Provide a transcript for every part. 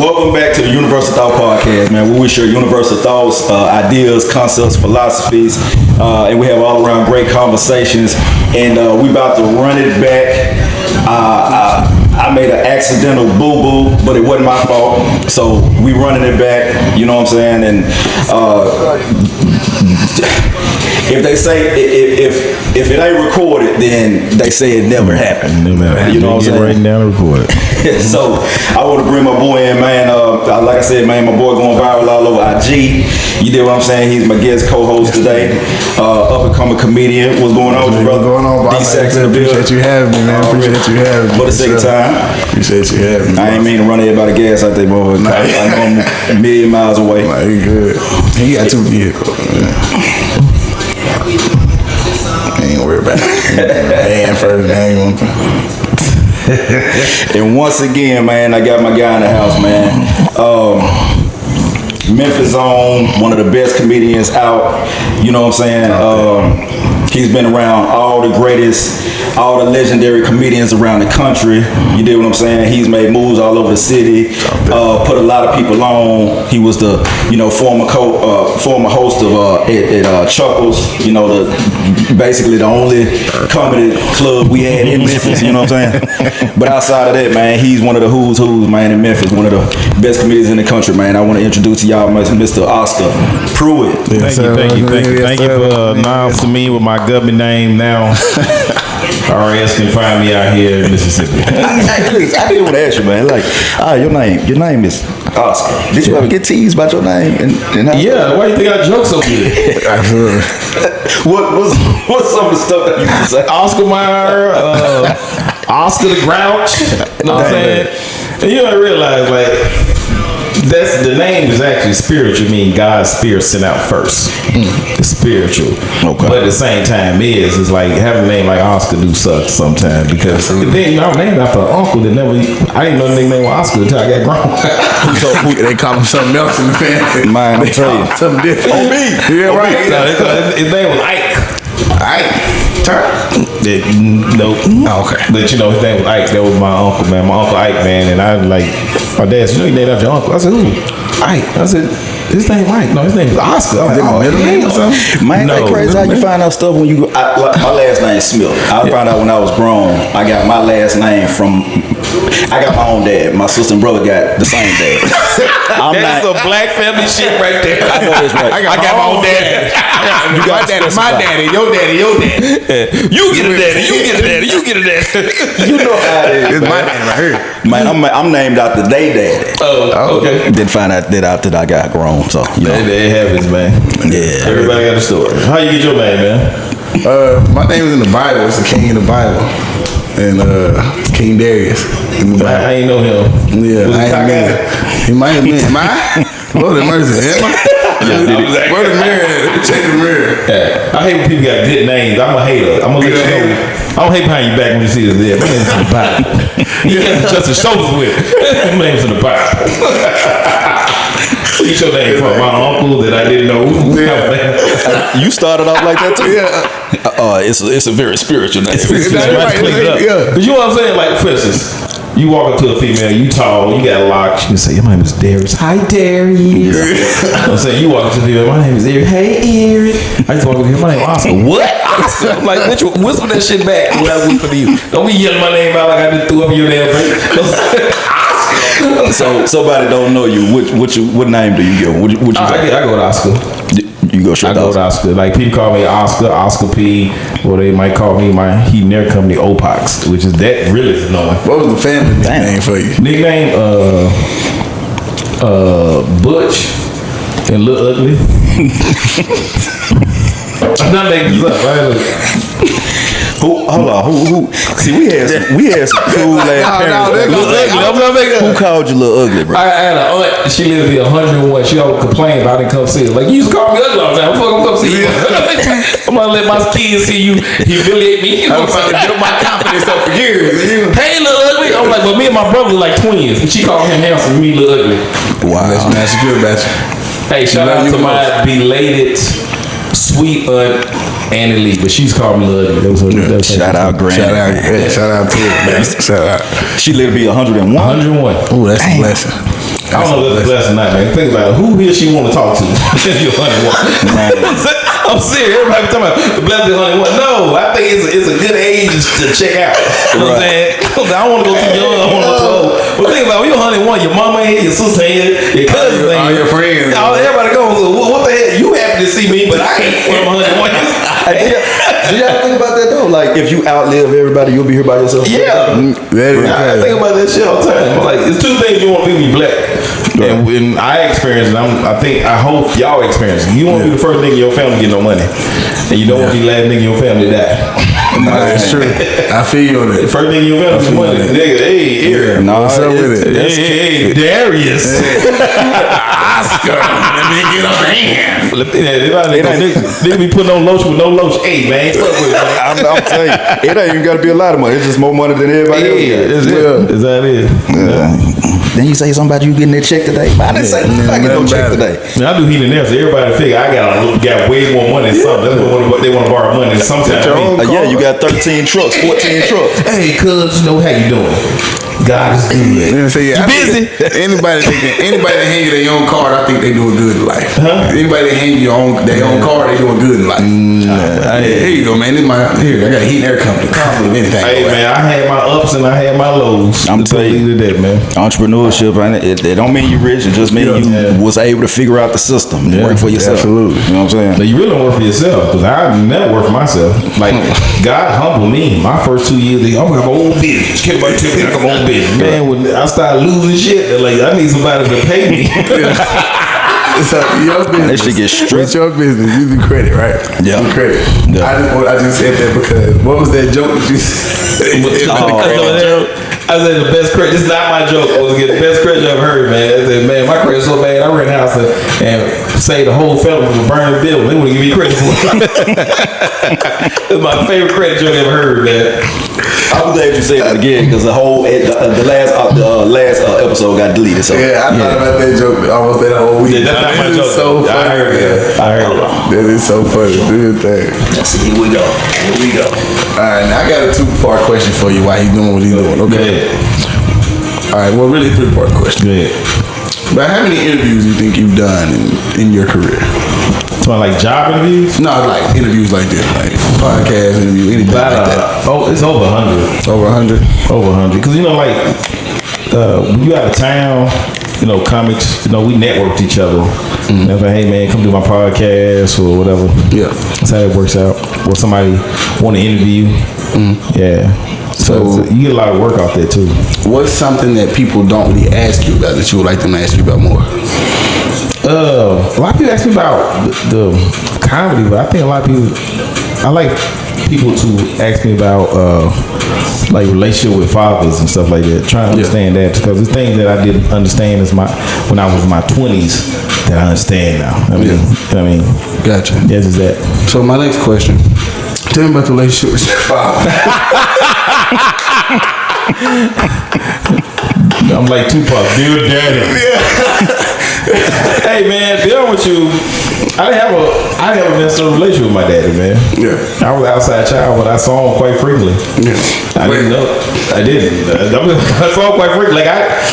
Welcome back to the Universal Thought Podcast, man, where we share universal thoughts, ideas, concepts, philosophies, and we have all around great conversations. And we about to run it back. I made an accidental boo-boo, but it wasn't my fault. So we running it back, you know what I'm saying? And if they say if it ain't recorded, then they say it never happened. You know what I'm saying? Writing down and record it. So I want to bring my boy in, man. Like I said, man, my boy going viral all over IG. You did what I'm saying? He's my guest co-host today. Up and coming comedian. What's going on, brother? What's going on, boss? D.Sax in the building. Appreciate you having me, man. Appreciate you having me. For the second time. Appreciate you having me. I ain't mean to run everybody gas out there, boy. I know I'm a million miles away. Nah, you good. He got 2 vehicles. Ain't worried about it. And first, ain't And once again, man, I got my guy in the house, man. Memphis Zone, one of the best comedians out. You know what I'm saying? He's been around all the greatest, all the legendary comedians around the country. You dig what I'm saying? He's made moves all over the city, put a lot of people on. He was the, former host of at Chuckles. Basically the only comedy club we had in Memphis. You know what I'm saying? But outside of that, man, he's one of the who's, man, in Memphis. One of the best comedians in the country, man. I want to introduce to y'all Mr. Oscar Pruitt. Thank you for announcing me with my government name now. RS can find me out here in Mississippi. I didn't want to ask you, man. Like, your name is Oscar. Did you ever get teased about your name? Yeah, why do you think I joke so good? What's some of the stuff that you can say? Oscar Mayer, Oscar the Grouch. You know what I'm saying? And you don't realize, like, that's the name is actually spiritual, meaning God's spirit sent out first. It's spiritual. Okay. But at the same time it's like having a name like Oscar do suck sometimes because then I'm named after an uncle that I didn't know the name was Oscar until I got grown. So they call him something else in the family. Man, I'm telling you. Something different. On me. Yeah, right. No, his name was Ike. Nope. Oh, okay. But his name was Ike. That was my uncle, man. My uncle Ike, man. And I like my dad said, you named after your uncle. I said, who? Ike. I said, his name Ike. No, his name is Oscar. I was like, middle name or something? Man, ain't crazy how you find out stuff when you go. My last name is Smith. I found out when I was grown. I got my last name from. I got my own dad. My sister and brother got the same dad. That's a black family shit right there. I know that's right. I got my own dad. You got my daddy, your daddy. You get a daddy. You get a daddy. You know how it is. It's my name right here. Man, I'm named after they daddy. Oh, okay. Didn't find out that after I got grown. So it happens, man. Yeah. Everybody got a story. How you get your name, man? My name is in the Bible. It's a king in the Bible. And King Darius. I ain't know him. Yeah, I ain't know. He might have been. Am I? Lord have mercy. Am I? Where the mirror at? Check the mirror. Yeah. I hate when people got good names. I'm a hater. I'm gonna let you know. I don't hate behind your back when you see this there. My name's in the Bible. You can't trust his shoulders with. My name's in the Bible. Where's your name from? My uncle that I didn't know. Yeah. You started off like that too. Yeah. It's a very spiritual name. But you know what I'm saying? Like, for instance, you walk up to a female, you tall, you got locks, you can say, your name is Darius. Hi, Darius. You know what I'm saying? You walk up to the female, my name is Eric. Hey, Eric. I just walk up here, my name is Oscar. What? Oscar? I'm like, whisper that shit back when I whisper to you. Don't be yelling my name out like I just threw up your damn face. So somebody don't know you. What name do you go? I go with Oscar. You go straight. I go with Oscar. Like people call me Oscar P. Or they might call me he near company Opox, which is that really is annoying. What was the family name for you? Nickname Butch and Lil Ugly. I'm not making this up, right? Hold on. Who? See, we had some cool ass parents. Who called you Lil Ugly, bro? I had an aunt. She lived to be 101. She always complained about I didn't come see her. Like, you used to call me ugly all the time. Fuck, I'm come see you. I'm gonna let my kids see you humiliate me. I'm trying to build my confidence up for years. Hey, Lil Ugly. I'm like, but me and my brother were like twins. And she called him handsome, me Lil Ugly. Wow. That's good about you. Hey, shout out to my belated sweet aunt Annie Lee, but she's called me Lil Ugly. Shout out, Granny. Shout out to her, man. Shout out. She lived to be 101. 101. Oh, that's a blessing. I don't know if that's a blessing or not, man. Think about it. Who here she want to talk to? You're 101. I'm serious. Everybody talking about blessed 101. No, I think it's a good age to check out. You know what I'm saying? I don't want to go too young. I want to go too old. But think about it. When you're 101, your mama here, your sister here, your cousin here, all your friends. Everybody goes, so what the hell? You happy to see me, but I ain't when I'm 101. Do y'all think about that though? Like, if you outlive everybody, you'll be here by yourself. Yeah. I think about that shit all the time. Like, it's two things you want to be black. Right. And when I experience it, I hope y'all experience it. You won't be the first nigga in your family to get no money. And you don't want to be the last nigga in your family to die. No, that's true. I feel you on it. The first nigga in your family to get money. Nigga, hey, here. No, what's up with it? Hey, Darius. Oscar. Let me get a hand. They be putting on lotion with no lotion. Hey, man, fuck with it, man. I'm telling you, it ain't even got to be a lot of money. It's just more money than everybody else. Is that it? Then you say something about you getting that check today. I didn't say I get no check today. Man, I do heat and there, so everybody figure I got way more money than something. That's what they want to borrow money. Sometimes yeah, you got 13 trucks, 14 trucks. Hey, cuz, you know how you doing? God is good. So, yeah, you busy? Anybody that hand you their own card, I think they doing good in life. Huh? Anybody that hand you their own card, they doing good in life. Here you go, man. This I got a heat and air company. Anything. Hey, man, I had my ups and I had my lows. I'm telling you that, man. Entrepreneurship, it don't mean you rich. It just means you was able to figure out the system and work for yourself. Absolutely. You know what I'm saying? But you really don't work for yourself, because I never worked for myself. Like, God humbled me. My first 2 years, I'm gonna have my own business. Can't nobody tell me I got my own business. Man, when I started losing shit, like, I need somebody to pay me. So your business. That shit get stripped. It's your business. You do credit, right? Yeah. You credit. Yeah. I just said that because what was that joke that you said? I said the best credit. This is not my joke. I was gonna get the best credit I've heard, man. I said, man, my credit's so bad. I rent a house and saved the whole family from a burning building. They wouldn't give me credit for it. It's my favorite credit joke I ever heard, man. I'm glad you said that again because the last episode got deleted. So yeah, I thought about that joke almost that whole week. Yeah, that's not my joke. So funny. I heard it. That is so funny. Do your thing. See, here we go. All right, now I got a 2-part question for you. Why he doing what he doing? Okay. All right. Well, really 3-part question. Good. But how many interviews do you think you've done in your career? So like job interviews? No, like interviews like this, like podcast interview, anything like that. Oh, it's over 100. Over 100? Over 100. Because, you know, like, when you out of town, you know, comics, you know, we networked each other. Mm-hmm. Like, hey, man, come do my podcast or whatever. Yeah. That's how it works out. Or somebody want to interview. Mm-hmm. Yeah. So you get a lot of work out there, too. What's something that people don't really ask you about that you would like them to ask you about more? A lot of people ask me about the comedy, but I think a lot of people, I like people to ask me about like relationship with fathers and stuff like that. Trying to understand that, because the thing that I didn't understand when I was in my 20s that I understand now. I mean, gotcha. Yes, is that. So my next question: tell me about the relationship with your father. I'm like Tupac, dear daddy. Yeah. Hey man, be honest with you, I didn't have a necessary relationship with my daddy, man. Yeah. I was an outside child, but I saw him quite frequently. Yeah. I didn't know. I didn't. I saw him quite frequently. Like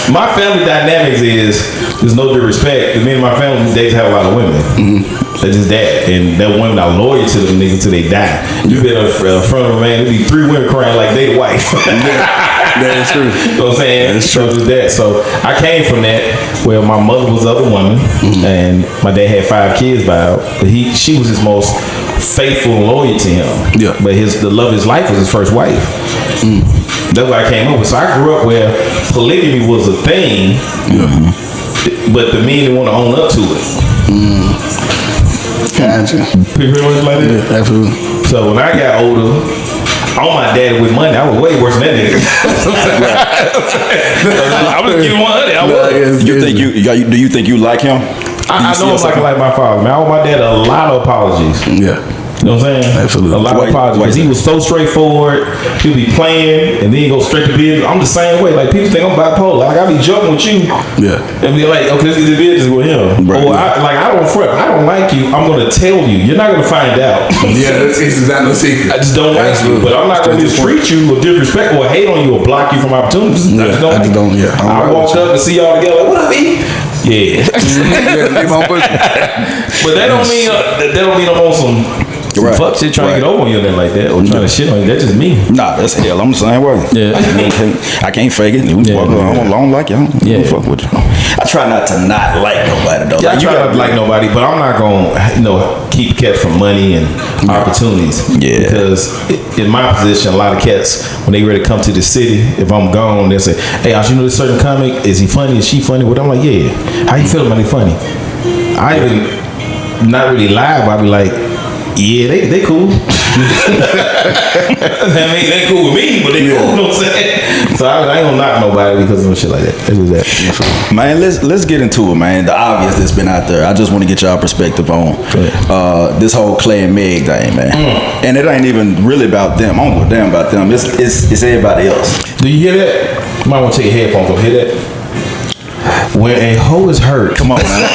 my family dynamics there's no disrespect. Me and my family, they have a lot of women. Mm-hmm. They're just that, and that women are loyal to them niggas until they die. You been in front of a man, there'd be 3 women crying like they the wife. That is true. You know what I'm saying? That's true. So I came from that where my mother was the other woman, and my dad had 5 kids by her, but she was his most faithful and loyal to him. Yeah. But the love of his life was his first wife. Mm. That's what I came up with. So I grew up where polygamy was a thing, but the men didn't want to own up to it. Gotcha. Pretty much like that? Yeah, absolutely. So when I got older, on my daddy with money, I was way worse than that nigga. I was giving 100. I was. Do you think you like him? I know I'm like my father, man. I owe my dad a lot of apologies. Yeah. You know what I'm saying? Absolutely. A lot of apologies. He was so straightforward. He'll be playing and then he go straight to business. I'm the same way. Like people think I'm bipolar. Like I be joking with you. Yeah. And be like, okay, let's get the business with him. Right. Or I don't front. I don't like you. I'm gonna tell you. You're not gonna find out. Yeah, it's not no secret. I just don't like you. But I'm not gonna mistreat you or disrespect or hate on you or block you from opportunities. I just don't. I walked up and see y'all together. Like, what up, E? Yeah. But that don't mean I'm on some fuck shit trying to get over on you or nothing like that, or trying to shit on you. That's just me. Nah, that's hell. I'm the same way. Yeah. I can't fake it. I don't like you. I don't fuck with you. I try not to not like nobody though. Yeah, I try not to like nobody, but I'm not gonna keep cats from money and opportunities. Yeah. Because in my position, a lot of cats when they ready to come to the city, if I'm gone, they say, "Hey, you know this certain comic? Is he funny? Is she funny?" But I'm like, "Yeah." How you feel about they funny? I even not really lie, but I be like, yeah, they cool. I mean, they cool with me, but they cool. You know what I'm saying? So I ain't gonna knock nobody because of no shit like that. It was that. Man, let's get into it, man. The obvious that's been out there. I just want to get y'all perspective on this whole Clay and Meg thing, man. And it ain't even really about them. I don't give a damn about them. It's everybody else. Do you hear that? You might want to take your headphones off. Hear that? When a hoe is hurt, come on, man.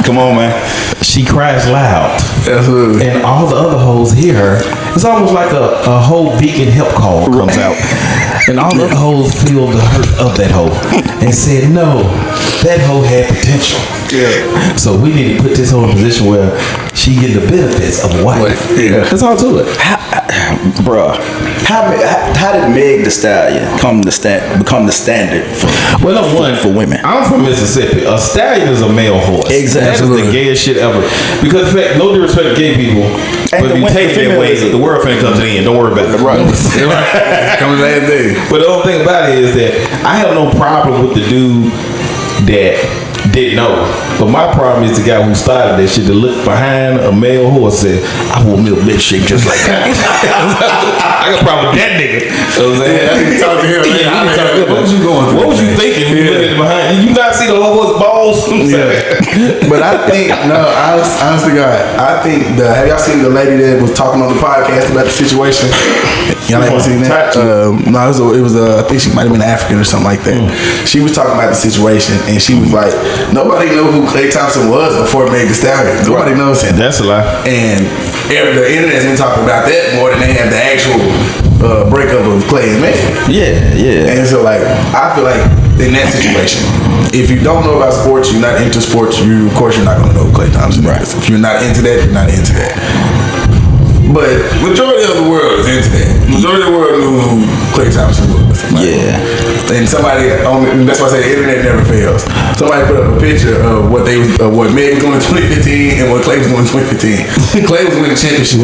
Come on, man. She cries loud. Absolutely. And all the other hoes hear her. It's almost like a whole beacon help call comes out. And all the other hoes feel the hurt of that hoe and said, no, that hoe had potential. Yeah. So we need to put this hoe in a position where she get the benefits of a wife. Yeah. That's all to it. Bruh, how did Meg Thee Stallion become the standard for women? I'm from Mississippi. A stallion is a male horse. Exactly. That is the gayest shit ever. Because no disrespect to gay people, but if you take it that way, the world finna come to the end. Don't worry about it. Right. Coming last day. But the only thing about it is that I have no problem with the dude that didn't know. But my problem is the guy who started that shit to look behind a male horse and said, I want me a milkshake just like that. I got a problem with that nigga. You know what I'm saying? Yeah, I need to talk to him. What was you going through? What was you thinking when you looking behind? Did you not see the whole horse balls? But I think, honestly, God, I think have y'all seen the lady that was talking on the podcast about the situation? Y'all ever seen that? No, it was I think she might have been African or something like that. She was talking about the situation and she was like, nobody knew who Klay Thompson was before Meg Thee Stallion. Nobody knows him. That's a lie. And the internet's been talking about that more than they have the actual breakup of Klay and Meg. Yeah. And so, like, I feel like in that situation, if you don't know about sports, you're not into sports, of course you're not going to know who Klay Thompson is. If you're not into that, you're not into that. But majority of the world is into that. Majority of the world knew who Klay Thompson was. Yeah. And somebody, that's why I say the internet never fails. Somebody put up a picture of what Meg was doing in 2015 and what Klay was doing in 2015. Klay was winning championship.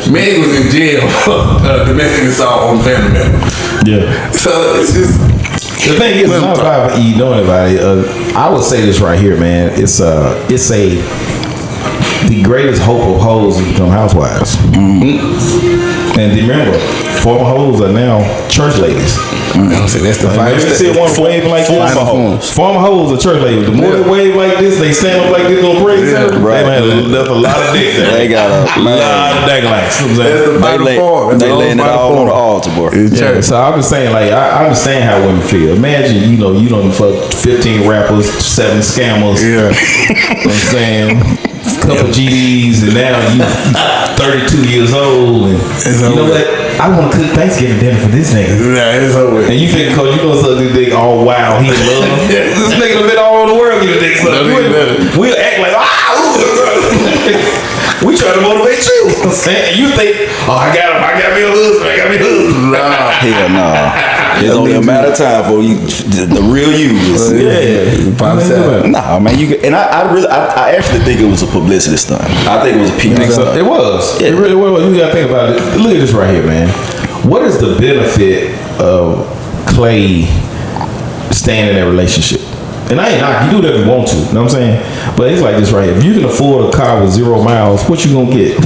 Meg was in jail for domestic assault on family member. Yeah. So it's just. The thing is, it's not about you knowing anybody. I would say this right here, man. It's the greatest hope of hoes is become housewives. And remember, former hoes are now church ladies. That's the fight. You see one waving like this? Former hoes are church ladies. The more they wave like this, they stand up like this on praise service. Right. They have a lot of dicks there. They got a lot of daggalites. They laying it all on the altar, boy. Yeah, so I'm just saying, like, I understand how women feel. Imagine, you don't fuck 15 rappers, 7 scammers. Yeah. You know what I'm saying? Couple GDs, and now you 32 years old, and you know what? I want to cook Thanksgiving dinner for this nigga. Yeah, it's over. And you think, cause you gonna suck this dick all wild, he in love. This nigga done been all over the world getting dick sucked. We'll act like, we try to motivate you. And you think, I got me a husband. Nah, hell no. It's only a matter of time for you, the real you. Nah, man. I actually think it was a publicity stunt. I think it was a PR stunt. It was. Yeah. It really was. You gotta think about it. Look at this right here, man. What is the benefit of Klay staying in that relationship? And I ain't knocking. You do whatever you want to. You know what I'm saying? But it's like this right here. If you can afford a car with 0 miles, what you gonna get?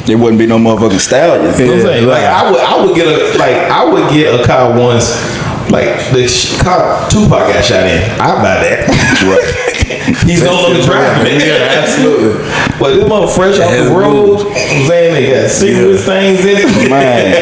There wouldn't be no motherfucking stallion. You know what I'm saying? Like I would get a car once, like the car Tupac got shot in. I'd buy that. Right. he's no longer driving it. Yeah, absolutely. But this mother fresh off the road, I'm saying they got cigarette stains in it. Man.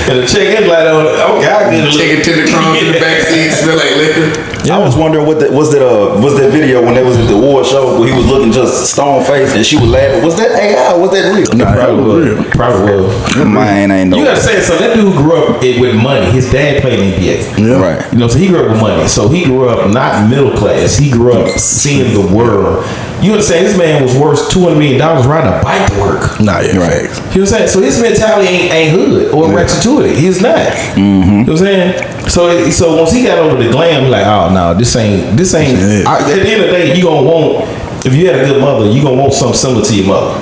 And the chick is like, oh God, Chicken tender crumbs in the backseat, smell like liquor. I was wondering what was that video when they was at the award show where he was looking just stone faced and she was laughing. Was that AI? Was that real? Nah, Probably was. Probably was. Man, ain't no. You gotta say so. That dude grew up with money. His dad played NBA. Yeah. Right. You know, so he grew up with money. So he grew up not middle class. He grew up seeing the world. You understand? This man was worth $200 million riding a bike to work. Nah, yeah, Right. facts. You know what I'm saying? So his mentality ain't hood or ratchet to it. He's not. You know what I'm saying? So once he got over the glam, like, oh no, this ain't. Yeah. At the end of the day, you gonna want, if you had a good mother, you gonna want something similar to your mother.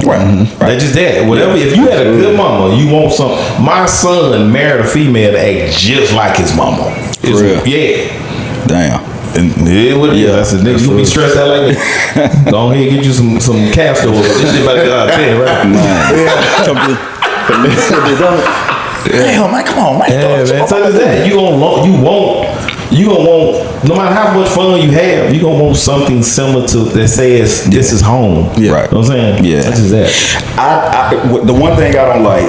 Right. That's just that. Whatever. If you had a good mama, you want some. My son married a female that act just like his mama. For real? Yeah. Damn. And what it is. I said, nigga, you be stressed out like that. Go ahead and get you some castor oil. This shit about to go out 10, right? Damn, man, come on, man. Yeah, man. So that's that. You gonna want, no matter how much fun you have, you gonna want something similar to that says this is home. Yeah. Right. You know what I'm saying? Yeah. That's just that. I the one thing I don't like,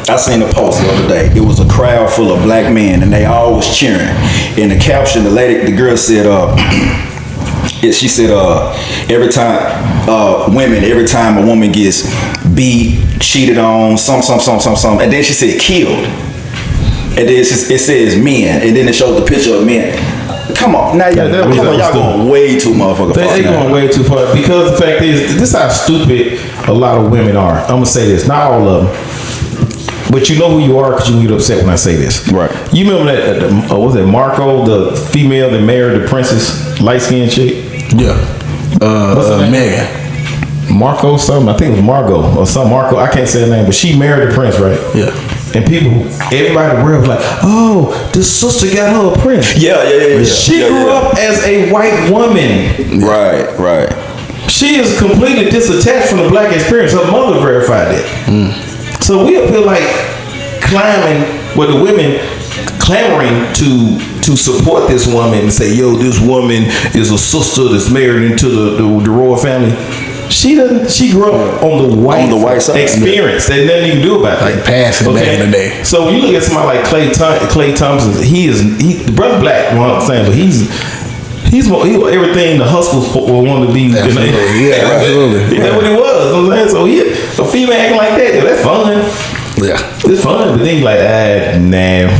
I seen a post the other day. It was a crowd full of black men, and they all was cheering. In the caption, the girl said, she said, every time a woman gets beat, cheated on, some, and then she said killed, and then it says men, and then it shows the picture of men. Come on, now y'all going way too motherfucking far. They going way too far because the fact is, this is how stupid a lot of women are. I'm gonna say this, not all of them. But you know who you are because you get upset when I say this. Right. You remember that, what was it, Marco, the female that married the princess, light-skinned chick? Yeah. What's her name? Megan. Marco something, I think it was Margot or some Marco, I can't say her name, but she married the prince, right? Yeah. And everybody in the world was like, oh, this sister got her a prince. Yeah. She grew up as a white woman. Right. She is completely disattached from the black experience. Her mother verified that. So we up here like climbing with the women clamoring to support this woman and say, yo, this woman is a sister that's married into the royal family. She grew up on the white side experience. There's nothing you can do about that. Like passing back in the day. So when you look at somebody like Clay Thompson, he the brother black, you know what I'm saying, but he's everything the hustlers will want to be. Absolutely. Yeah, absolutely. That's what it was. You know what I'm saying? So a female acting like that, that's fun. Yeah. It's fun, but then you like, nah.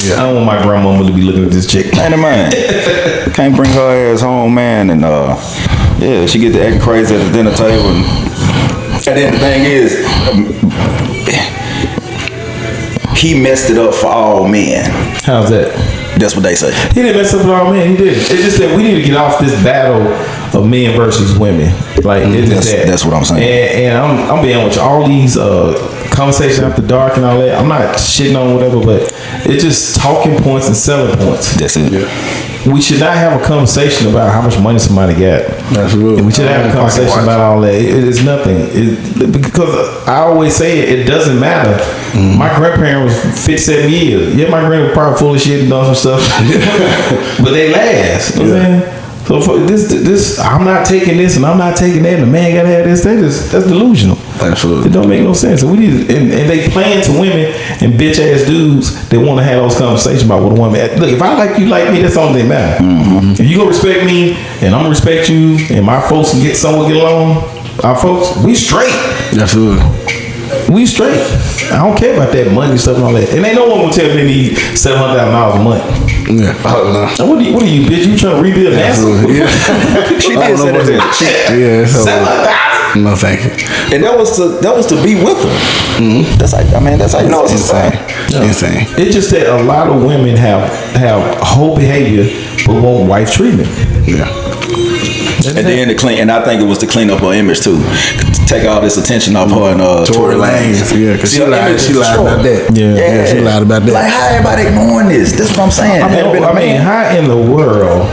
Yeah. I don't want my grandmama to be looking at this chick. Man, can't bring her ass home, man, and she get to acting crazy at the dinner table. And then the thing is, he messed it up for all men. How's that? That's what they say. He didn't mess up for all men. He did. It's just that we need to get off this battle of men versus women. Like it's just that's what I'm saying. And I'm being honest with you. All these conversations after dark and all that. I'm not shitting on whatever, but it's just talking points and selling points. That's it. Yeah. We should not have a conversation about how much money somebody got. Absolutely. We should have a conversation about all that. It's nothing. Because I always say it doesn't matter. My grandparents was 57 years. Yeah, my grandpa was probably full of shit and done some stuff. But they last. You know what I'm saying? So for this, I'm not taking this and I'm not taking that and the man gotta have this. That's delusional. Absolutely. It don't make no sense. So we need and they playing to women and bitch ass dudes that want to have those conversations about what a woman. Look, if I like you like me, that's all that matter. If you gonna respect me and I'm gonna respect you and my folks can get along, our folks, we straight. Absolutely. We straight. I don't care about that money stuff and all that. And ain't no one gonna tell me they need $700,000 a month. Yeah. Now, what are you, bitch? You trying to rebuild NASA? Yeah. She did say that. Yeah. So, $700,000. no, thank you. And that was to be with her. That's like, that's how you know it's Insane. insane. Insane. It's just that a lot of women have whole behavior but want wife treatment. Yeah. And then and I think it was to clean up her image too, to take all this attention off her and Tory Lanez. Yeah, because she lied about that. Yeah, she lied about that. Like, how everybody ignoring this? This is what I'm saying. I mean, how in the world?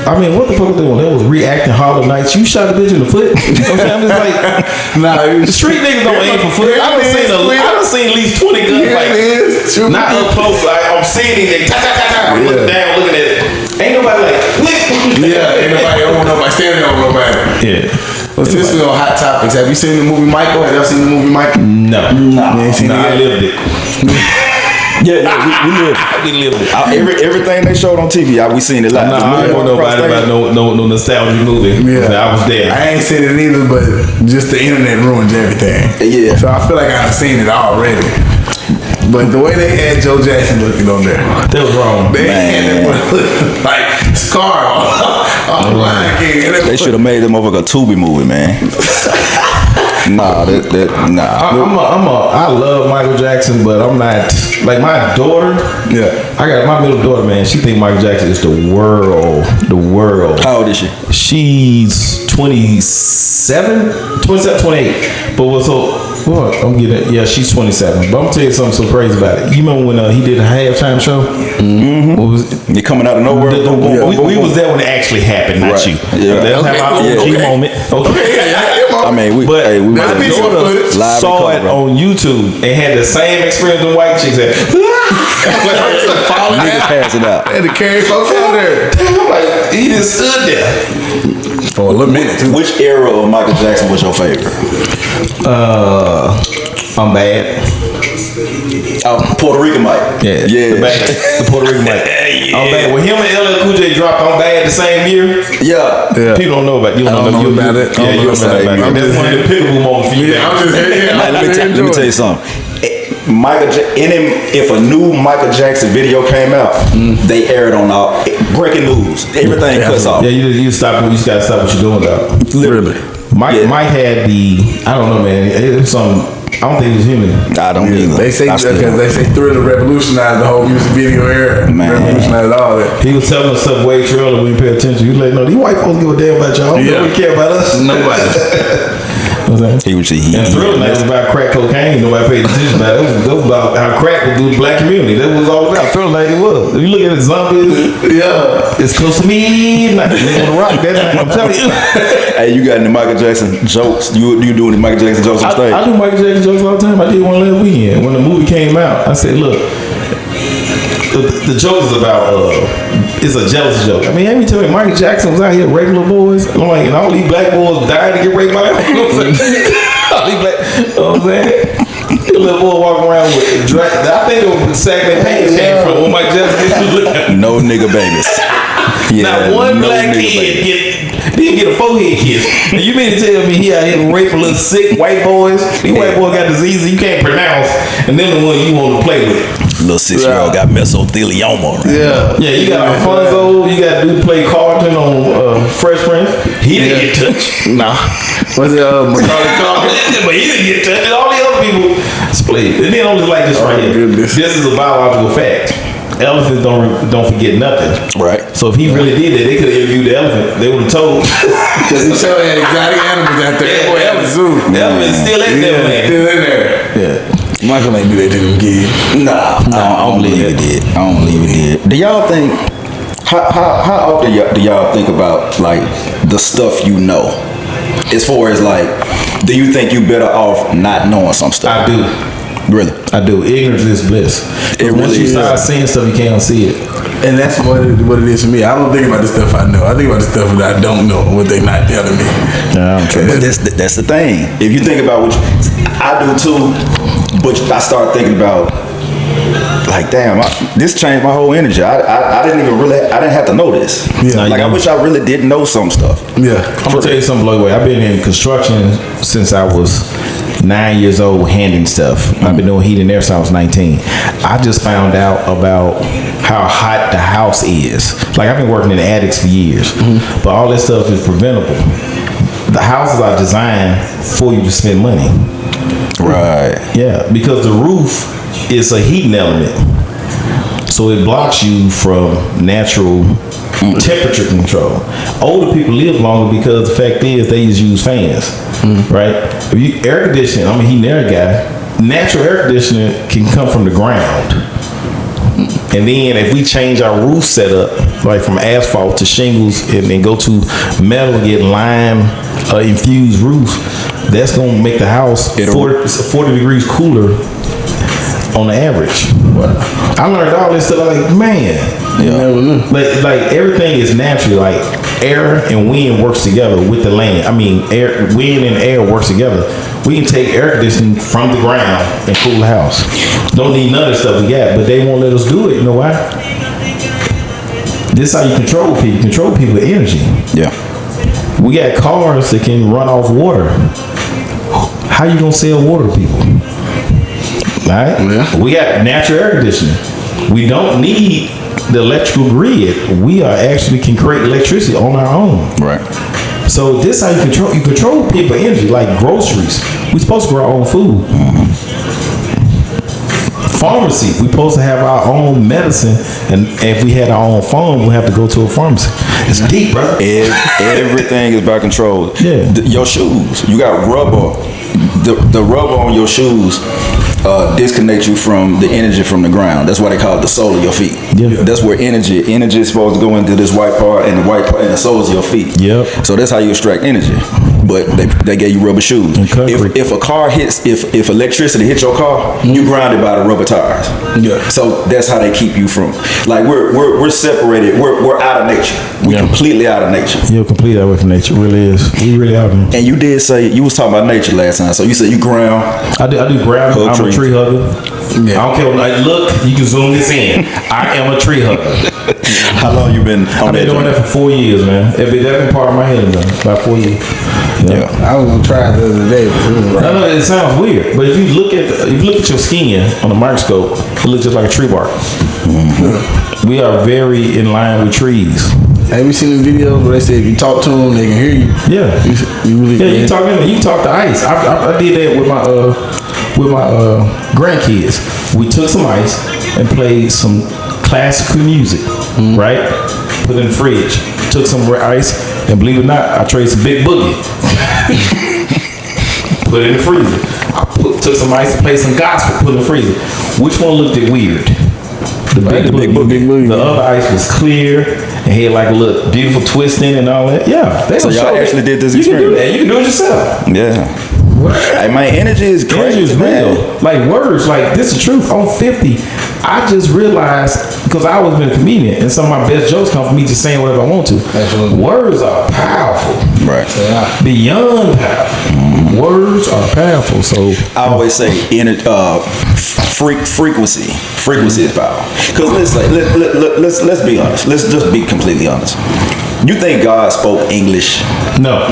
I mean, what the fuck was they doing? They was reacting Harlem Nights. You shot a bitch in the foot. You know what I'm saying? I'm just like, the street niggas don't aim for foot. I done seen at least 20 gunfights. Not up close. I'm seeing these niggas. I'm looking down, looking at it. Ain't nobody like, Yeah, ain't nobody over nobody, standing over nobody. Yeah. Well, since we're on hot topics, have you seen the movie Michael? Have y'all seen the movie Michael? No. You ain't seen I it yet? lived it. we lived it. Everything they showed on TV, we seen it live. Nah, I don't know nobody about no nostalgia movie. Yeah. I was there. I ain't seen it either, but just the internet ruins everything. Yeah. So I feel like I've seen it already. But the way they had Joe Jackson looking on there, That was wrong. they had that one look like Scar on Lion King. And They should have made them over like a Tubi movie, man. Nah. I love Michael Jackson, but I'm not like my daughter. Yeah. I got my middle daughter, man. She think Michael Jackson is the world. The world. How old is she? She's 27, 28. But what's so? What? I'm getting it. Yeah, she's 27. But I'm gonna tell you something so crazy about it. You remember when he did a halftime show? Mm-hmm. What was it? You coming out of nowhere? We was there when it actually happened, not Right. you. Yeah. Let's have our OG moment. Okay. I mean, we But we my might daughter live saw it recover, bro. on YouTube and had the same experience the white chicks had. Niggas passing out. They had to carry folks out there I'm like, he just stood there. for a little minute. Too. Which era of Michael Jackson was your favorite? I'm bad. Puerto Rican Mike. The bad. The Puerto Rican Mike. I'm bad. When him and LL Cool J dropped on Bad the same year, Yeah. people don't know about it. You don't know about it. Yeah, you don't know about it. I'm That's just one of the pivotal moments for you. Yeah, I'm just Man, let me tell you something. If a new Michael Jackson video came out, they aired on all breaking news. Everything cuts off. Yeah, you stop. You just gotta stop what you're doing, though. Literally. Mike had the. I don't know, man. It was some. I don't think he was human. I don't either. They say because they say Thriller revolutionized the whole music video era. Man. Revolutionized all that. He was telling us stuff way too early when you pay attention. You let know these white folks give a damn about y'all. Yeah. Nobody care about us. Nobody. He was And Thriller Night was about crack cocaine. Nobody paid attention about it. That was about how crack would do the black community. That was all about. Thriller Night it was. If you look at the zombies, Yeah. it's close to midnight. They on the rock that night. I'm telling you. Hey, you got any Michael Jackson jokes? You doing the Michael Jackson jokes on stage? I do Michael Jackson jokes all the time. I did one last weekend when the movie came out. I said, look, the joke is about it's a jealous joke. I mean, every time Michael Jackson was out here raping little boys, I'm like, and all these black boys died to get raped by him. You know what I'm saying? All these black, you know what I'm saying? The little boy walking around with I think it was the sack that pants came from when Michael Jackson was looking. No nigga babies. Not one no black nigga kid babies. didn't get a forehead kiss. Now, you mean to tell me he out here raping little sick white boys? These white boys got diseases you can't pronounce, and then the one you want to play with. Little 6-year-old got mesothelioma. Right? Yeah, you got Alfonso, you got dude play Carlton on Fresh Prince. He didn't get touched. Nah. Was it Macaulay Culkin? But he didn't get touched. And all the other people split. And then only like this right here. Goodness. This is a biological fact. Elephants don't forget nothing. Right. So if he really did that, they could have interviewed the elephant. They would have told. Because he showed had exotic animals out there. Yeah, Boy, that was zoo. The elephant's still in there, man. Still in there. Yeah. Michael ain't do that to them kids. Nah, I don't believe it did. I don't believe it did. Do y'all think? How often do y'all think about like the stuff you know? As far as like, do you think you better off not knowing some stuff? I do. Really? I do. Ignorance is bliss. It Once really you start is. seeing stuff, you can't unsee it. And that's what it is for me. I don't think about the stuff I know. I think about the stuff that I don't know, what they not telling me. But that's the thing. If you think about I do too, but I start thinking about like, damn, this changed my whole energy. I didn't even really, I didn't have to know this. Yeah. Like I wish I really did know some stuff. Yeah. I'm gonna tell you something, Lloyd. I've been in construction since I was 9 years old, handing stuff. I've been doing heat and air since I was 19. I just found out about how hot the house is. Like I've been working in the attics for years, but all this stuff is preventable. The houses are designed for you to spend money. Right. Yeah, because the roof is a heating element. So it blocks you from natural temperature control. Older people live longer because the fact is they just use fans, right? If you air conditioning, I'm a heat and air guy. Natural air conditioning can come from the ground. And then if we change our roof setup, like from asphalt to shingles and then go to metal, get lime infused roof, that's gonna make the house 40 degrees cooler on the average. I learned all this stuff. I'm like, man, You never knew. Like everything is natural. Like air and wind works together with the land. I mean, wind and air works together. We can take air conditioning from the ground and cool the house. Don't need none of the stuff we got, but they won't let us do it. You know why? This is how you control people. You control people with energy. Yeah. We got cars that can run off water. How you gonna sell water to people? Right? Yeah. We got natural air conditioning. We don't need the electrical grid. We actually can create electricity on our own. Right. So this how you control people energy, like groceries. We supposed to grow our own food. Pharmacy, we supposed to have our own medicine, and if we had our own farm, we'll have to go to a pharmacy. It's deep, bro. Everything is by control. Yeah. Your shoes, you got rubber. The rubber on your shoes disconnect you from the energy from the ground. That's why they call it the sole of your feet. Yeah. That's where energy is supposed to go into this white part, and the white part and the soles of your feet. Yep. So that's how you extract energy. But they gave you rubber shoes. If a car hits, if electricity hits your car, you grounded by the rubber tires. Yeah. So that's how they keep you from, like, we're separated. We're out of nature. We're completely out of nature. You're completely away from nature. It really is. We really out of nature. And you did say you was talking about nature last time. So you said you ground. I do ground. Hug I'm trees. a tree hugger. Yeah. I don't care. Like, look, you can zoom this in. I am a tree hugger. How long you been on I've been that doing joint? that for 4 years, man. That's been part of my healing, though. About 4 years. Yeah. I was gonna try it the other day, but it was right. No, it sounds weird, but if you look at your skin on a microscope, it looks just like a tree bark. Mm-hmm. We are very in line with trees. Have you seen the videos where they say if you talk to them, they can hear you? Yeah, you really. Yeah, you talk to ice. I did that with my grandkids. We took some ice and played some classical music, right? Put it in the fridge. Took some ice, and believe it or not, I traded some Big Boogie. Put it in the freezer. Took some ice and played some gospel. Put it in the freezer. Which one looked it weird? The Big Boogie. The other ice was clear and had like a little beautiful twist in and all that. Yeah. So y'all actually did this experiment. You can do experiment? that. You can do it yourself. Yeah. Hey, my energy is crazy, Energy is man. real. Like words, like this is the truth. I'm 50. I just realized, because I always been a comedian, and some of my best jokes come from me just saying whatever I want to. Absolutely. Words are powerful. Right. Beyond powerful. Words are powerful. So I always say frequency. Frequency is power. Because let's be honest. Let's just be completely honest. You think God spoke English? no.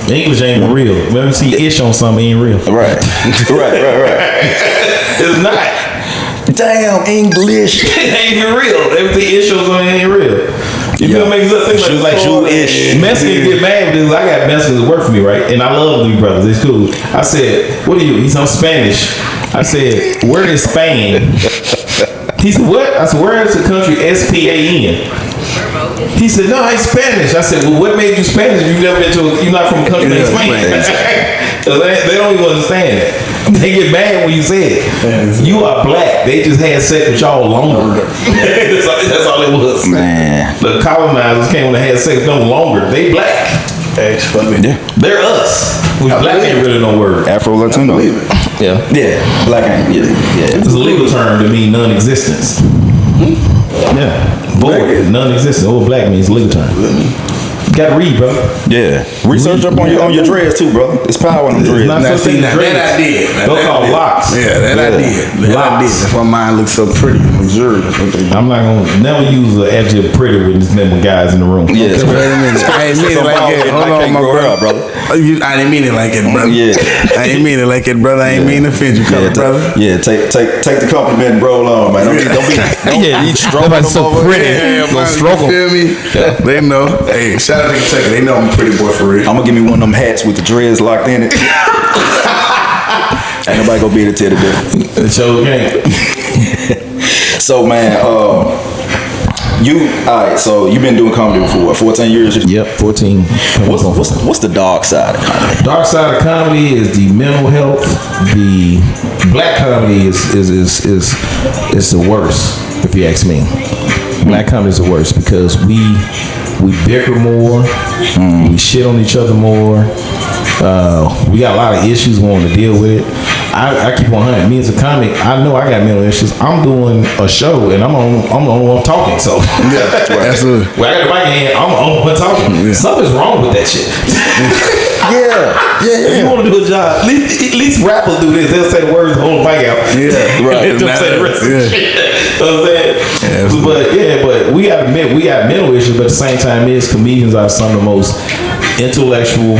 English ain't even real. When we see ish on something, it ain't real. Right. right. It's not. Damn English. It ain't even real. Everything ish on something ain't real. You feel me? Things like Jewish. Mexicans get mad because I got Mexicans that work for me, right? And I love these brothers. It's cool. I said, what are you? He's on Spanish. I said, where is Spain? He said, what? I said, where is the country? SPAN. He said, no, I'm Spanish. I said, well, what made you Spanish if you're not from a country named Spain? They don't even understand it. They get mad when you say it. You are black. They just had sex with y'all longer. That's all it was. Man. The colonizers came when they had sex no longer. They black. That's funny. Yeah. They're us. Which black ain't really no word. Afro Latino. Yeah. Yeah. Black ain't. Yeah. It's a legal term to mean non-existence. Yeah. Void, non-existent. What black means, legal term. You gotta read, bro. Yeah. Research up on your dreads too, bro. It's power in them dreads. Not Now, so see, now, that I did. They'll call locks. Yeah, that I did. That I did. That's why mine looks so pretty and luxurious. I'm not gonna never use the adjective pretty with this many guys in the room. Yeah. Wait a minute. I ain't mean it like that. Hold on, my brother. I didn't mean it like it, brother. Yeah. I ain't mean it like it, brother. I ain't mean to offend you, brother. Yeah, take the compliment and roll on, man. Don't be stroking them so over. pretty. Yeah, Go man, stroke you feel me? They know. Hey, shout out to Kentucky. They know I'm a pretty boy for real. I'm gonna give me one of them hats with the dreads locked in it. Ain't nobody gonna be able to tell the difference. It sure can't. So man, so you've been doing comedy for what, 14 years? Yep, 14. What's the dark side of comedy? Dark side of comedy is the mental health. The black comedy is the worst, if you ask me. Black comedy is the worst because we bicker more, we shit on each other more. We got a lot of issues we want to deal with. I I keep 100. Me as a comic, I know I got mental issues. I'm doing a show and I'm the only one talking. So Yeah, absolutely. When I got the mic in hand, I'm the only one talking. Yeah. Something's wrong with that shit. If you want to do a job, at least rappers do this. They'll say the words, hold the mic out. Yeah, right. They'll say the rest of the shit. You know what I'm saying? But we got to admit, we got mental issues, but at the same time, comedians are some of the most intellectual,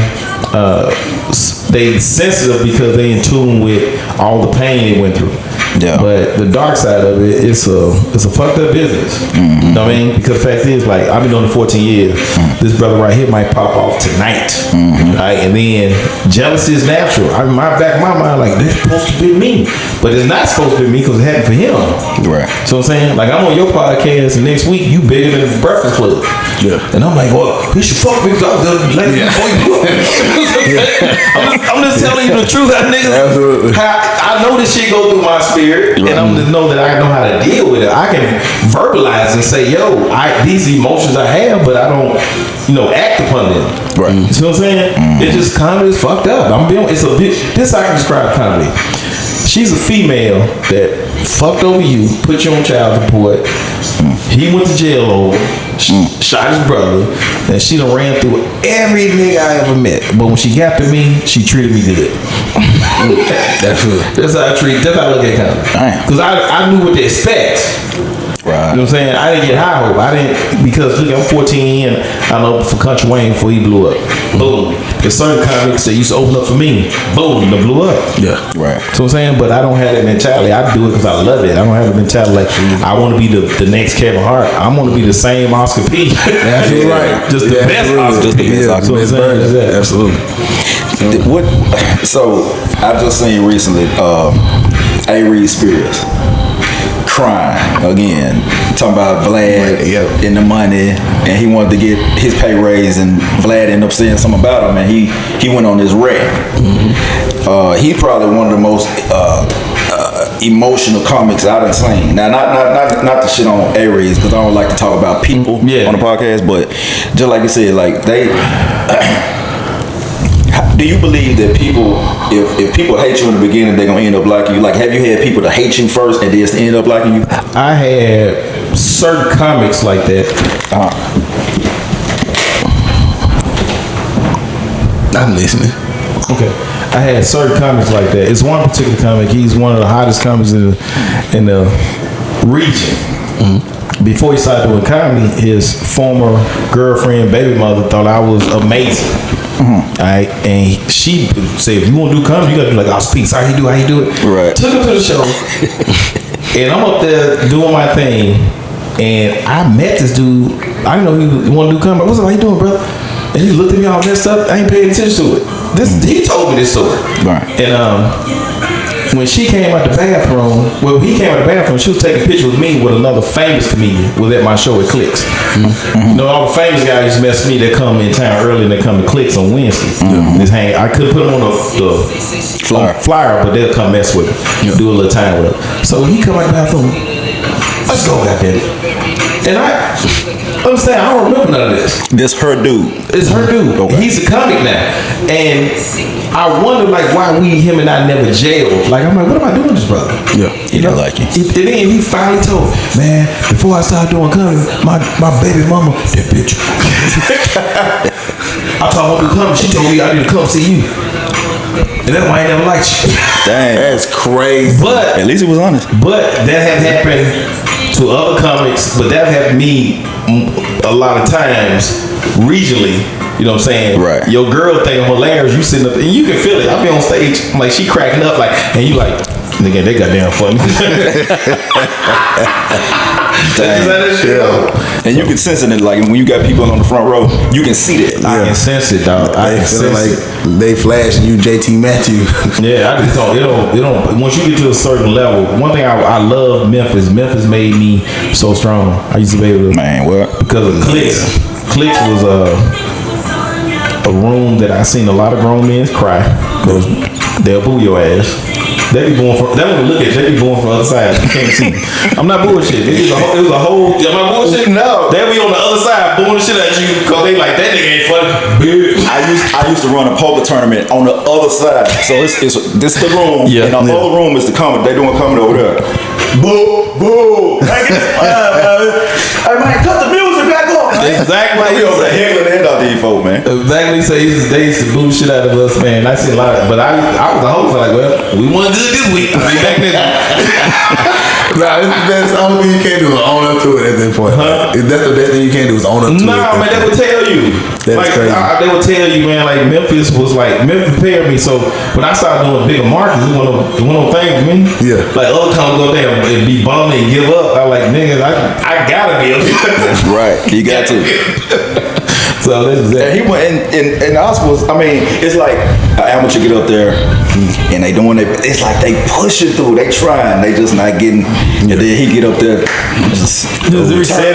they sensitive because they in tune with all the pain they went through. Yeah. But the dark side of it, it's a fucked up business. You know what I mean? Because the fact is, like, I've been doing it 14 years. This brother right here might pop off tonight. Right? And then jealousy is natural. I mean, back in my mind, like, this supposed to be me. But it's not supposed to be me because it happened for him. Right. So I'm saying, like, I'm on your podcast and next week you bigger than the Breakfast Club. Yeah. And I'm like, well, you should fuck me because I was the lady before you do it. I'm just telling you the truth. Absolutely. I know this shit go through my spirit, and I'm just know that I know how to deal with it. I can verbalize and say, yo, these emotions I have, but I don't, act upon them. Right. You see what I'm saying? It just comedy is fucked up. It's a bitch. This I can describe comedy. She's a female that fucked over you, put you on child support. He went to jail over, shot his brother, and she done ran through every nigga I ever met. But when she got to me, she treated me good. That's how I look at comedy. Because I knew what to expect. Right. You know what I'm saying? I didn't get high hope. Because look, I'm 14 and I know for Country Wayne before he blew up. Boom. There's certain comics that used to open up for me. Boom, they blew up. Yeah. Right. So I'm saying, but I don't have that mentality. I do it because I love it. I don't have a mentality like I want to be the next Kevin Hart. I want to be the same Oscar P. Absolutely right. Just the best Oscar P. Just the best Oscar. Absolutely. So I just seen recently A. Spears crying again, talking about Vlad and the money, and he wanted to get his pay raise, and Vlad ended up saying something about him, and he went on this rant. He's probably one of the most emotional comics I've done seen. Now, not the shit on A-Rays, because I don't like to talk about people on the podcast, but just like you said, like do you believe that people, if people hate you in the beginning, they're gonna end up liking you? Like, have you had people to hate you first and then end up liking you? I had certain comics like that. I'm listening. Okay. I had certain comics like that. It's one particular comic. He's one of the hottest comics in the region. Before he started doing comedy, his former girlfriend, baby mother, thought I was amazing. Alright, and she said, if you want to do comedy, you got to do like, I'll speak. How you do it? Right. Took him to the show, and I'm up there doing my thing, and I met this dude. I didn't know he wanted to do comedy. What's up? How you doing, bro? And he looked at me all messed up. I ain't paying attention to it. He told me this story. Right. And when she came out the bathroom, he came out the bathroom, she was taking pictures with me with another famous comedian was at my show at Clicks. You know, all the famous guys used to mess with me. They come in town early and they come to Clicks on Wednesdays. I couldn't put them on the flyer, but they'll come mess with me, do a little time with them. So he come out the bathroom, let's go, goddamn it. And I'm saying, I don't remember none of this. This her dude. It's her dude. Okay. He's a comic now. And I wonder, like, why him and I never jailed. Like, I'm like, what am I doing this, brother? Yeah. You know, like it. And then he finally told me, man, before I started doing comedy, my baby mama, that bitch. I told her to come. She told me I need to come see you. And that's why I never liked you. Dang. That's crazy. But at least it was honest. But that had happened to other comics, but that happened to me a lot of times regionally. You know what I'm saying? Right. Your girl think I'm hilarious. You sitting up and you can feel it. I be on stage, I'm like, she cracking up, like, and you like, nigga, they goddamn funny. And you can sense it, like when you got people on the front row, you can see that. I can sense it, dog. I can feel like they flashing you, JT Matthew. Yeah, I just don't. It don't. Once you get to a certain level, one thing I love Memphis. Memphis made me so strong. I used to be able to because of Clicks. Clicks was a room that I seen a lot of grown men cry because they'll boo your ass. They be going from. They don't look at. They be going from the other side. You can't see. I'm not bullshit. It was a whole. Am I bullshit? No. They be on the other side booing the shit at you because they like that nigga ain't funny. I used to run a poker tournament on the other side. So this is the room, and the other room is the comedy. They doing comedy over there. Boo, boo. Hey man, cut the music back off. Exactly. We over there heckling the head out these folk, man. Exactly. So they used to boo shit out of us, man. I see a lot of, but I was the host. Like, well, we won good this week. I'll be back next week. Nah, that's the only thing you can't do is own up to it at that point. That's the best thing you can do is own up to it. Nah, man, they would tell you. That's like, crazy. They would tell you, man, like Memphis prepared me. So when I started doing bigger markets, it was one of those things for me. Yeah. Like other companies go there and be bummed and give up. I like, niggas, I gotta be up here. Right, you got to. So this is And it. he went and us was. I mean, it's like an amateur get up there and they doing it. It's like they pushing through. They trying. They just not getting. And then he get up there, just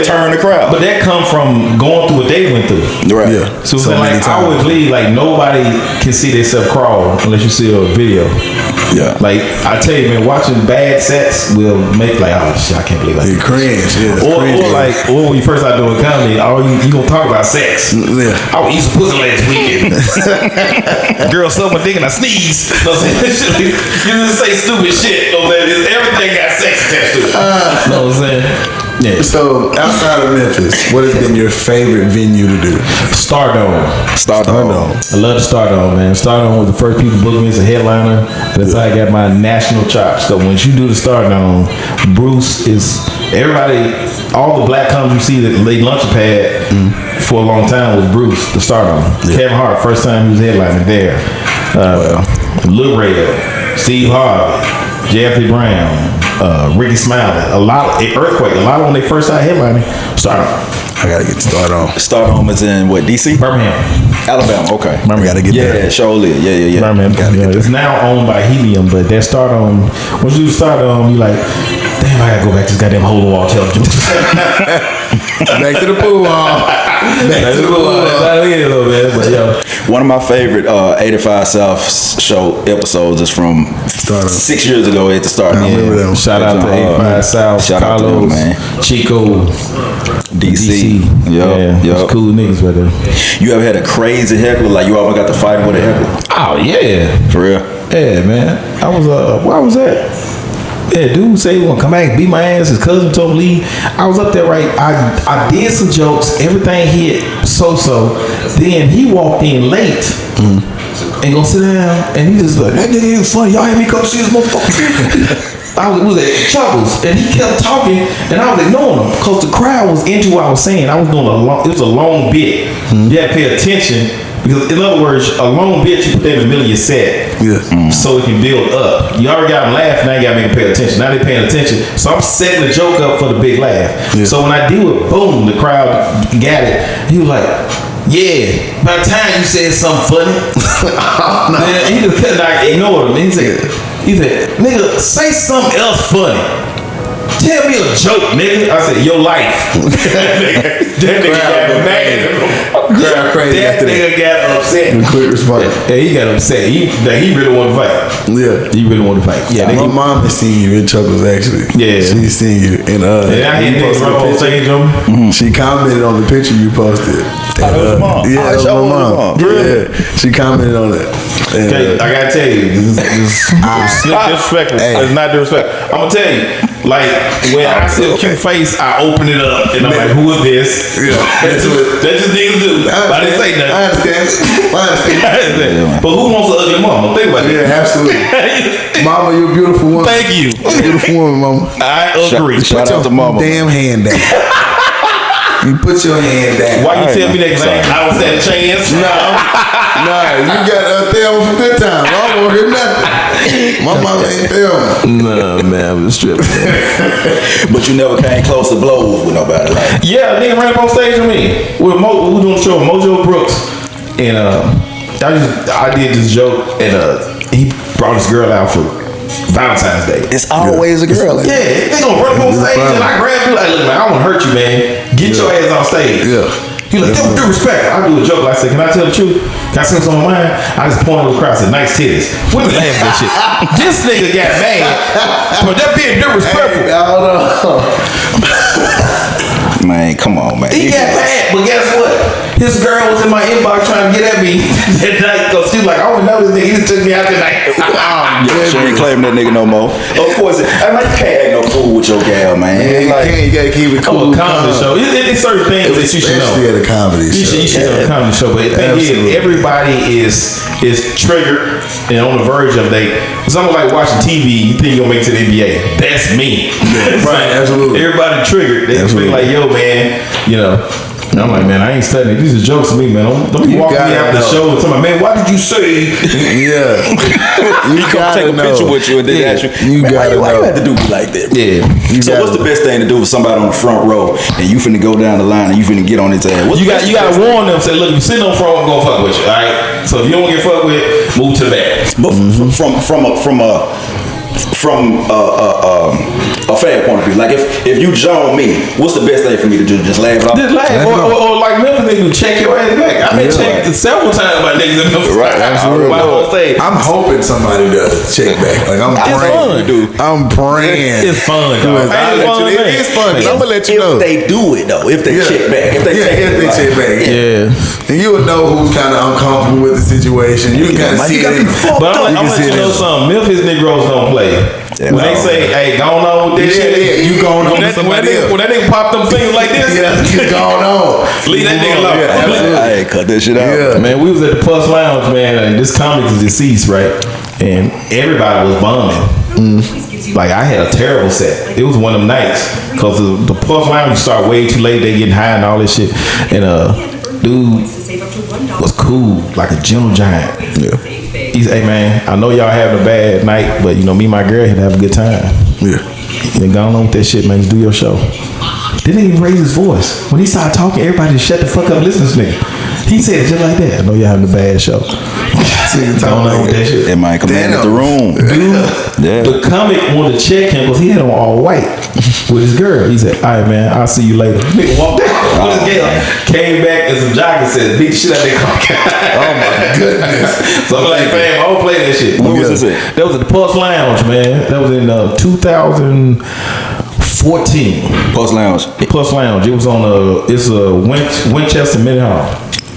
turn the crowd. But that come from going through what they went through. Right. Yeah. So, So like, many I times. always believe like nobody can see themselves crawl unless you see a video. Yeah. Like I tell you, man, watching bad sets will make like, oh shit, I can't believe I You cringe. Yeah. or when you first start doing comedy, you gonna talk about sex. Yeah. I was eating some pussy last weekend. Girl sucked my dick and I sneezed. You know what I'm saying? You just say stupid shit. You know what I'm saying? Everything got sex attached to it. You know what I'm saying? Yeah. So outside of Memphis, what has been your favorite venue to do? Stardome. I love the Stardome, man. Stardome was the first people booked me as a headliner. That's how I got my national chops. So when you do the Stardome, Bruce is everybody. All the black comics you see that laid lunch pad for a long time was Bruce, the Stardome. Kevin Hart, first time he was headlining there. Lil Red, Steve Harvey, Jeffrey Brown, Ricky Smiley, a lot of Earthquake, a lot of when they first started headlining, Stardome. I gotta get Stardome. Stardome is in what, DC? Birmingham. Alabama. Okay. I gotta get there. Yeah, surely. Yeah. Birmingham. It's now owned by Helium, but that Stardome, once you do Stardome, you like, damn, I gotta go back to this goddamn hole in the wall television. Back to the pool hall. Back to the pool hall. That's how it is, though, man. But yo, One of my favorite 85 South show episodes is from Stardome. 6 years ago at the start. I remember that one. shout out to 85 South, Shout out to them, Carlos, man. Chico, DC. Yeah, Yup. cool niggas right there. You ever had a crazy heckler? Like you almost got to fight with a heckler? Oh yeah, For real? yeah, man. I was why was that? Yeah, dude say he wanna come back and beat my ass. His cousin told me leave. I was up there, right? I did some jokes. Everything hit so. Then he walked in late and go sit down, and he just like, that nigga ain't funny. Y'all had me come see this motherfucker. I was at Chuckles, and he kept talking, and I was ignoring him because the crowd was into what I was saying. I was doing it was a long bit. You had to pay attention. Because in other words, a long bit you put that in the middle of your set, so it can build up. You already got them laughing, now you got to make them pay attention. Now they paying attention, so I'm setting the joke up for the big laugh. So when I do it, boom, the crowd got it. He was like, "Yeah." By the time you said something funny, then he just couldn't ignore him. He said, "Nigga, say something else funny. Tell me a joke, nigga." I said, "Your life." That nigga got mad. Crowd crazy That after that. nigga got upset. Quick response. Yeah, he got upset. He really wanted to fight. Yeah. He really wanted to fight. Yeah, My mom has seen you in Chuckles actually. Yeah. She's seen you. And I you hit niggas posted a right on picture. stage on. She commented on the picture you posted. that was your mom. Yeah, that was my mom. Really? Yeah. She commented on it. And, Okay, I gotta tell you, this is disrespectful. Hey. It's not disrespectful. I'm gonna tell you, like when I see a cute face, I open it up and I'm like, "Who is this?" Yeah. That's just niggas do. I didn't say nothing. I understand. But who wants an ugly mama? Think about it. Yeah, absolutely. Mama, you're a beautiful woman. Thank you. Beautiful woman, mama. I agree. Shout out to mama. Damn hand down. You put your hand down. Why you All tell right, me that? 'Cause I don't stand a chance. Nah, you got Thelma for good time. I don't hear nothing. My mama ain't Thelma. No, man, I'm just tripping. But you never came close to blows with nobody, right? Yeah, nigga ran up on stage with me. We were doing a show with Mojo Brooks, and I did this joke, and he brought this girl out for Valentine's Day. It's always a girl. Yeah, they gonna run up on stage, and I grab you like, "Look, man, I want to hurt you, man. Get your ass on stage." Yeah. He like, "Don't do respect." I do a joke. I said, "Can I tell the truth? Can I say what's on my mind?" I just pointed to the crowd, said, "Nice titties." What the laugh at shit? This nigga got mad for that being disrespectful. Hold on. Man, man, come on, man. He got mad, but guess what? His girl was in my inbox trying to get at me that night because she was like, I don't know this nigga. He just took me out tonight. She ain't claiming that nigga no more. Of course, I'm like, you can't act no fool with your gal, man. Yeah, you gotta keep it cool. A comedy show. It's certain things that you should know. Especially at a comedy show. You should know a comedy show. But the thing is, everybody is triggered and on the verge of something like watching TV. You think you're gonna make it to the NBA? That's me. Yeah, right, absolutely. Everybody triggered. They be like, yo, man, you know. And I'm like, man, I ain't studying. These are jokes to me, man. Don't be walking me after the show and tell me, man, why did you say? Yeah. You gotta take a picture with you and then ask you, man, why you have to do me like that? Yeah. So what's the best thing to do with somebody on the front row and you finna go down the line and you finna get on his ass? You gotta warn them. Say, look, if you sitting on front, I'm gonna fuck with you. All right. So if you don't get fucked with, move to the back. But from a fan point of view, like if you join me, what's the best thing for me to do? Just laugh it off? Just laugh, or like Memphis niggas check your ass back. I've been checked several times by niggas in Memphis. Right, absolutely. I'm hoping somebody does check back. Like I'm praying. I'm praying. It's fun. It is fun. I'm gonna let you know if they do it though. If they check back, if they check back, and you would know who's kind of uncomfortable with the situation. You can kind of see it. But I'm gonna let you know something. Memphis Negroes don't play. When they say, "Hey, going on with this shit," you going on with somebody else. When that nigga pop them fingers like this, you going on. Leave that nigga alone. Hey, cut that shit out. Yeah. Man, we was at the Plus Lounge, man, and this comic is deceased, right? And everybody was bombing. Like I had a terrible set. It was one of them nights because the Plus Lounge start way too late. They getting high and all this shit. And dude was cool, like a gentle giant. Yeah. He's, hey man, I know y'all having a bad night, but you know me and my girl had to have a good time. Yeah. And go on with that shit, man. Just do your show. Didn't even raise his voice. When he started talking, everybody just shut the fuck up and listen to this nigga. He said it just like that. I know y'all having a bad show. Going on with that shit. It might command the room. Dude, the comic wanted to check him because he had on all white with his girl. He said, all right, man, I'll see you later. Nigga walked out with his girl. Came back and some joggers said, beat the shit out of that comic. Oh my goodness. So I'm like, fam, I don't play that shit. When was this at? That was at the Pulse Lounge, man. That was in 2014. Plus Lounge. Plus Lounge. It was on it's a Winchester Mini Hall.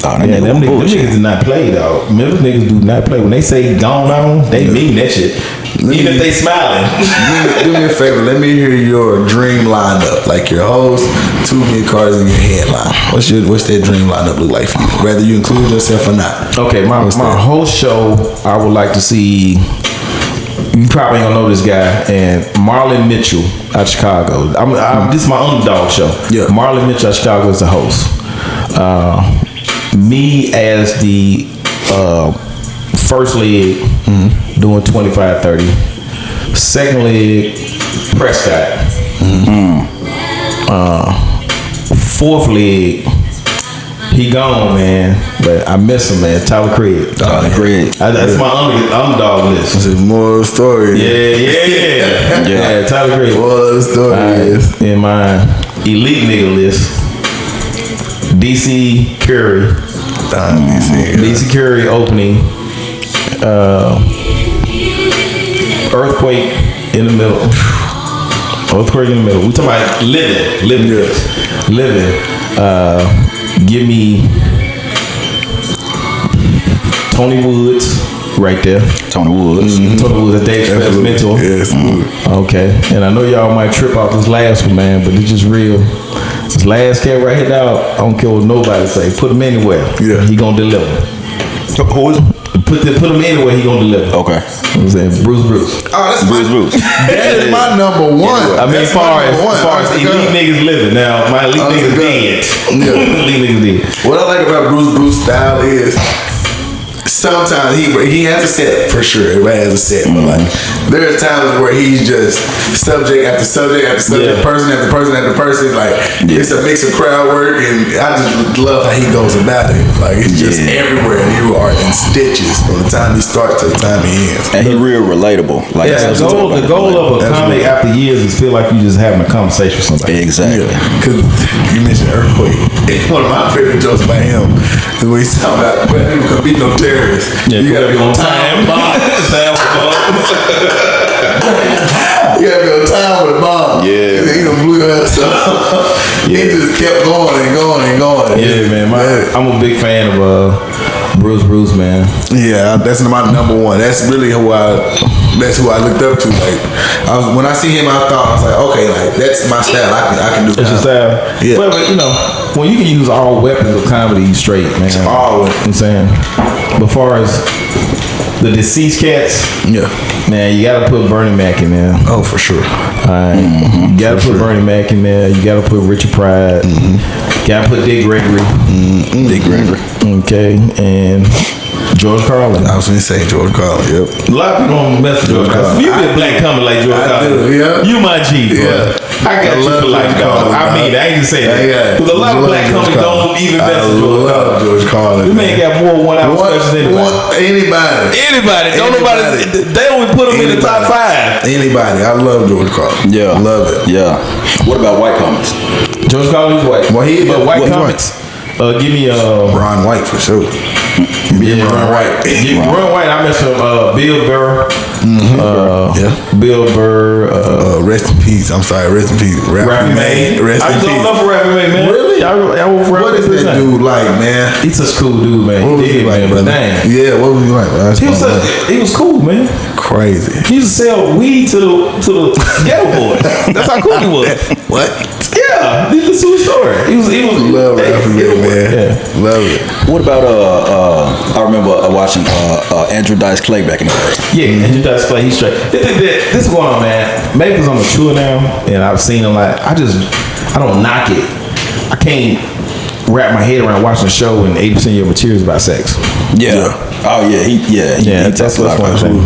Oh, Yeah, them niggas do not play, dog. Memphis niggas do not play. When they say gone on, they mean that shit. Even if they smiling. Do me a favor. Let me hear your dream lineup. Like your host, 2 million cars in your headline. What's that dream lineup look like for you? Whether you include yourself or not. Okay, my whole show, I would like to see. You probably don't know this guy, and Marlon Mitchell out of Chicago. This is my underdog show. Yeah. Marlon Mitchell out of Chicago is the host. Me as the first leg doing 25-30. Second leg, Prescott. Fourth leg, he gone, man. But I miss him, man. Tyler Craig. That's my underdog list. This is more story. Yeah, Tyler Craig. More story. In my elite nigga list, DC Curry. DC Curry opening. Earthquake in the middle. Earthquake in the middle. We talking about living. Give me Tony Woods right there. Tony Woods. Tony Woods, a Dave mentor. Yes. Okay. And I know y'all might trip off this last one, man, but it's just real. This last cat right here, dog, I don't care what nobody say. Put him anywhere. Yeah. He gonna deliver. Who is it? Put him anywhere, he gonna deliver. Okay. I'm saying Bruce. Oh, that's Bruce. That is my number one. I mean, as far as elite niggas living. Now, my elite niggas dead. Yeah. Elite niggas dead. What I like about Bruce style is sometimes he has a set for sure. Everybody has a set, but like there are times where he's just subject after subject after subject, person after person after person. Like it's a mix of crowd work, and I just love how he goes about it. Like it's just everywhere. You are in stitches from the time he starts to the time he ends. And he real relatable. Like the goal of a comic after years is feel like you just having a conversation with somebody. Exactly. Because you mentioned Earthquake. One of my favorite jokes about him is when he's talking about people could be no terrorists. hilarious. Yeah, you gotta be on time. You gotta be on time with a bomb. Yeah. He done blew your ass up. He just kept going and going and going. Yeah, man. I'm a big fan of Bruce, man. Yeah, that's my number one. That's really who I looked up to. Like, when I see him, I was like, okay, like that's my style. I can do. That's your style. Yeah. Well, but you know, when you can use all weapons of comedy, you straight, man. All You know what I'm saying. But far as the deceased cats, yeah, man, you gotta put Bernie Mac in there. oh for sure. Alright. You gotta put Bernie Mac in there. You gotta put Richard Pryor. Gotta put Dick Gregory. Dick Gregory. Okay, and George Carlin. I was gonna say George Carlin. Yep. A lot of people don't mess with George Carlin. You be a black comic like George Carlin. Yeah. You my G, bro. Yeah. I got you for life, dog. I mean, I ain't just saying that. Because a lot of black comics don't even mess with George Carlin. George Carlin. This man got more one-hour specials than anybody. Anybody. Don't nobody. They only put him in the top 5. Anybody. I love George Carlin. Yeah. Love it. Yeah. What about white comics? George Carlin is white. Well, but white he's comics. Give me Ron White for sure. Ron White. Ron White. I mess with Bill Burr. Bill Burr. Rest in peace. I'm sorry. Rest in peace. Raffy May. Rest in I peace. just love for Raffy May, man. Really? What What is that dude like, man? He's such a cool dude, man. What was he like, man, brother? Dang. Yeah, what was he like? He was cool, man. Crazy. He used to sell weed to the ghetto boys. That's how cool he was. What? Yeah, this is a true story. He was Love Raffy May, man. Yeah. Love it. What about I remember watching Andrew Dice Clay back in the day. Yeah, Andrew Dice Clay, he's straight. This is going on, man. Maybe because I'm mature now and I've seen him like I don't knock it. I can't wrap my head around watching a show and 80% of your material is about sex. Yeah. Oh yeah. He That's talks a what's lot one about thing.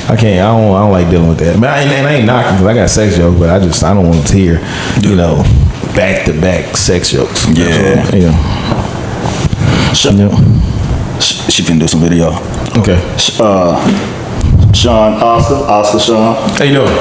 I can't. I don't like dealing with that. Man, and I ain't knocking because I got sex jokes, but I don't want to hear, back to back sex jokes. Yeah. She finna do some video. Okay. Oscar Sean. How you doing?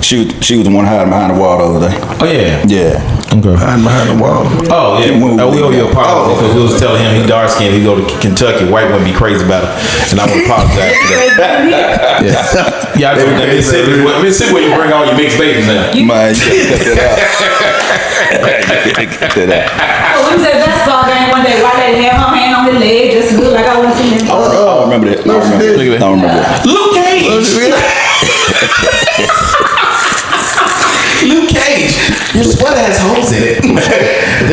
She was the one hiding behind the wall the other day. Oh yeah. Yeah. Okay. Hiding behind the wall. Oh yeah. We owe you an apology because we was telling him he dark skinned. He go to Kentucky. White women be crazy about it, and I want to apologize for that. Yeah. I know that. Mississippi where you bring all your mixed babies now. Man, you gotta cut that out. You gotta cut that out. We was at basketball game one day. White lady had her hand on his leg, just good like I want to see him. I don't remember that. I don't remember that. Luke Cage. Luke Cage. Your sweater has holes in it.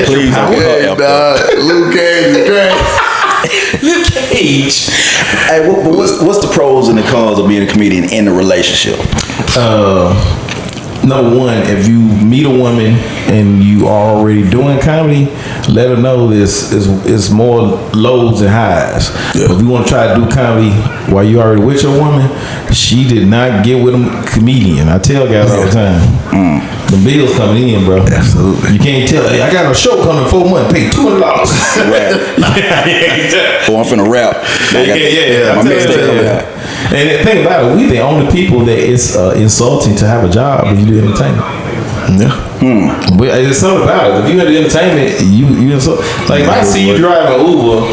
Please don't get her up. Luke Cage is crazy. Luke Cage. Hey, what's the pros and the cons of being a comedian in a relationship? Number one, if you meet a woman and you are already doing comedy, let her know this is more lows and highs. Yeah. If you want to try to do comedy while you already with your woman, she did not get with a comedian. I tell guys all the time. The bills coming in, bro. Absolutely. You can't tell. Hey, I got a show coming in 4 months. Pay $200. Oh, I'm finna rap. My mixtape coming out. And the thing about it, we the only people that it's insulting to have a job if you do entertainment. Yeah. But it's something about it. If you do entertainment, you insult. Like if I see you driving Uber,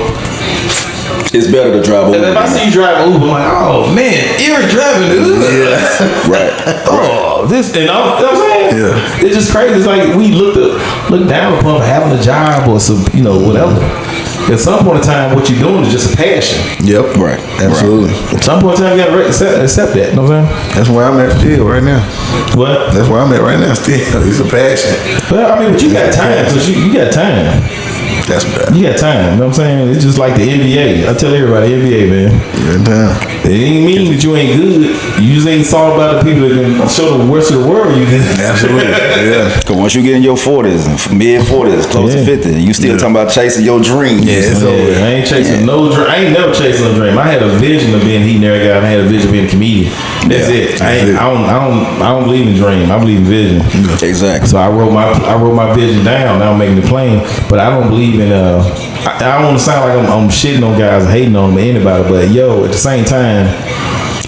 it's better to drive Uber. And if I see you driving Uber, I'm like, oh man, Eric driving the Uber. Yeah. Right. Oh, this and you know what I'm saying? Yeah. It's just crazy. It's like we look down upon for having a job or some, whatever. At some point in time, what you're doing is just a passion. Yep. Right. Absolutely. At some point in time, you gotta accept that. You know what I'm saying? That's where I'm at still right now. What? That's where I'm at right now still. It's a passion. But you got time. Cause you got time. That's bad. You got time. You know what I'm saying? It's just like the NBA. I tell everybody, NBA, man. You got time. It ain't mean that you ain't good. You just ain't thought about the people that can show the worst of the world you did. Absolutely. Yeah. Cause once you get in your 40s, mid 40s, close to 50, you still talking about chasing your dreams. Yeah, it's over. I ain't chasing no dream. I ain't never chasing no dream. I had a vision of being a heat and air guy. I had a vision of being a comedian. That's it. I don't believe in dream. I believe in vision. Exactly. So I wrote my vision down. Now I'm making it plain. But I don't believe in I don't want to sound like I'm shitting on guys, hating on them or anybody. But at the same time,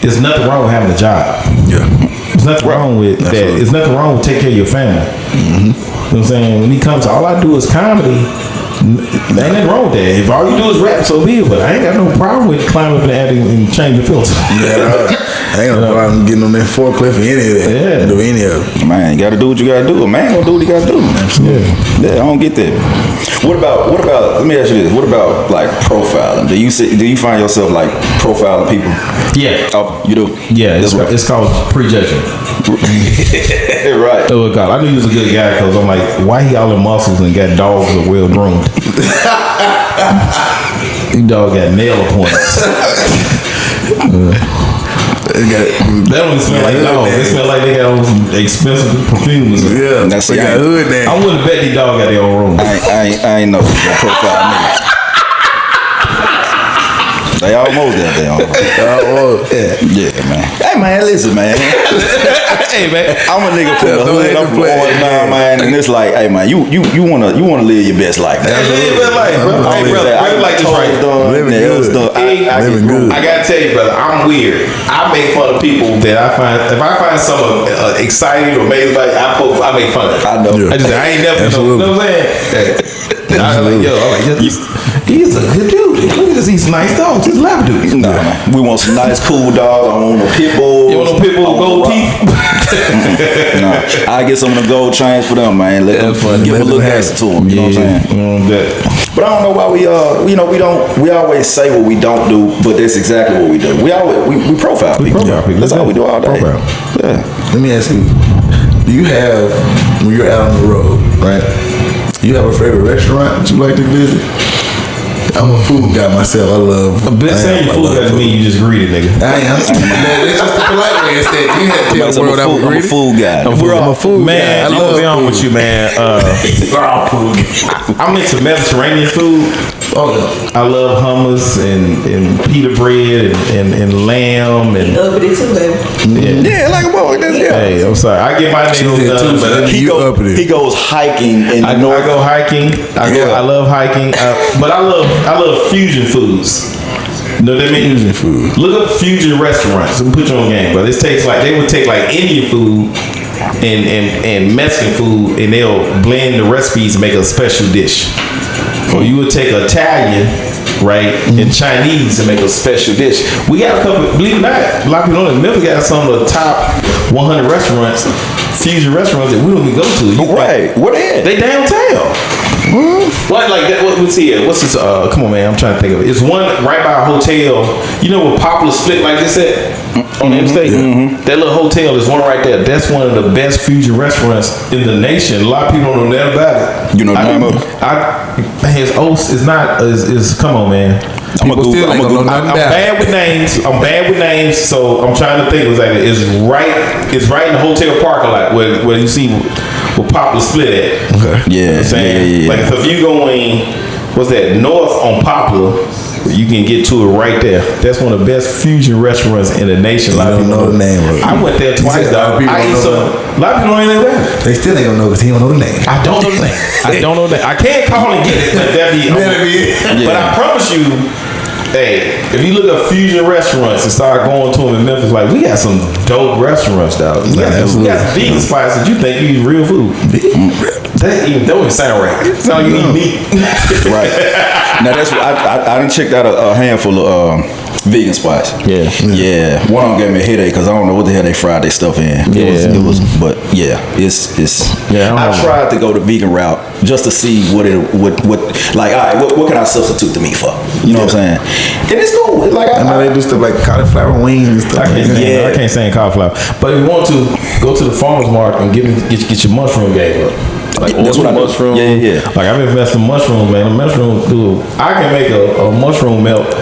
there's nothing wrong with having a job. Yeah. There's nothing wrong with that. There's nothing wrong with taking care of your family. Mm-hmm. You know what I'm saying? When it comes to all I do is comedy, There ain't nothing wrong with that. If all you do is rap, so be it. But I ain't got no problem with climbing up in the attic and change the filter. I ain't no problem getting on that forklift or any of that. Yeah. Do any of it. Man, you gotta do what you gotta do. A man gonna do what he gotta do. Absolutely. Yeah, I don't get that. What about? Let me ask you this. What about like profiling? Do you find yourself like profiling people? Yeah. Oh, you do. Yeah, it's called prejudging. Right. Oh God, I knew he was a good guy because I'm like, why he all in muscles and got dogs that are well groomed? These dogs got nail appointments. They don't smell like dogs. They smell like they got on some expensive perfumes. Yeah, that's they got hood name. I wouldn't bet these dogs got their own room. I ain't know that profile me. They almost got their own. Yeah, man. Hey, man, listen, man. Hey, man, I'm a nigga from the hood. I'm from Orange, man, and it's like, hey, man, you wanna live your best life. live your best life, bro. Hey, brother, I like this right. Living good. I gotta tell you, brother, I'm weird. I make fun of people that I find. If I find someone exciting or amazing, like I make fun of. I know. Yeah. I ain't never know. You know what I'm saying? I was like, he's a good dude. Look at this, he's nice dogs. He's a lab dude. Nah, man. We want some nice, cool dogs. I want no pit bulls. You want no pit bull with gold teeth? Nah, I get some of the gold chains for them, man. Let them give a little answer to them. You know what I'm saying? But I don't know why we always say what we don't do, but that's exactly what we do. We profile people. That's all we do all day. Yeah. Let me ask you, do you have, when you're out on the road, right, you have a favorite restaurant that you like to visit? I'm a food guy myself. I love. Saying food guy to me, you just greedy, nigga. I am. It's just a polite way. It's that you have to tell the world I'm a food guy. I'm a food guy. Man, I'm gonna be on with you, man. I'm into Mediterranean food. Oh, yeah. I love hummus and pita bread and lamb and. Up it too, baby. Yeah, like a boy. Hey, I'm sorry. I get my nails done, but he goes hiking in the north. I go hiking. I love hiking, but I love fusion foods. You know what I mean? Fusion food. Look up fusion restaurants and put you on game, but this tastes like they would take like Indian food and Mexican food and they'll blend the recipes and make a special dish. Or you would take Italian, right, and Chinese and make a special dish. We got a couple, believe it or not, a lot of people don't know, Memphis got some of the top 100 restaurants, fusion restaurants that we don't even go to. Right, what is? They downtown. What like that? What's here? What's this? Come on, man. I'm trying to think of it. It's one right by a hotel. You know where Poplar split like this at on the interstate. That little hotel is one right there. That's one of the best fusion restaurants in the nation. A lot of people don't know that about it. You know the name of it? His host is not. Is come on, man. I'm bad with names. I'm bad with names, so I'm trying to think exactly. It's right in the hotel parking lot where you see where Poplar split at. Okay. You know what I'm saying? Yeah. Like if you going, what's that? North on Poplar, you can get to it right there. That's one of the best fusion restaurants in the nation. I don't know the name of it. I went there twice, dog. A lot of people don't even know that. They still ain't gonna know because he don't know the name. I don't know the name. I don't know that. I can't call and get it. But I promise you, hey, if you look at fusion restaurants and start going to them in Memphis, like we got some dope restaurants, dog. We got some vegan spots that you think you eat real food. That don't even sound right. It sound like you eat meat. Right. Now that's what I done checked out a handful of vegan spots. Yeah. One of them gave me a headache because I don't know what the hell they fried their stuff in. It was but yeah, it's. I tried to go the vegan route just to see what like. All right, what can I substitute the meat for? You know what I'm saying? And it's cool. Like I know they do stuff like cauliflower wings and stuff. I can't say cauliflower, but if you want to go to the farmer's market and get your mushroom game up. Like that's what I mushroom. Yeah. Like I've invested in mushrooms, man. I can make a mushroom melt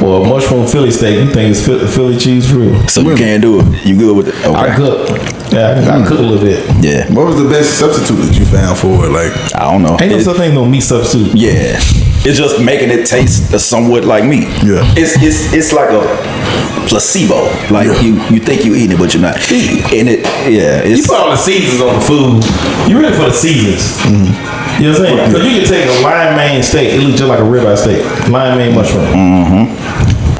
or a mushroom Philly steak. You think it's Philly cheese free? So you can't do it. You good with it? Okay. I cook. Yeah, I cook a little bit. Yeah. What was the best substitute that you found for it? Like I don't know. Ain't no such thing no meat substitute. Yeah. It's just making it taste somewhat like meat. Yeah. It's like a placebo. Like you think you eating it, but you're not. And you put all the seasons on the food. You ready for the seasons? Mm-hmm. You know what I'm saying? Because you can take a lime main steak. It looks just like a ribeye steak. Lime main mushroom.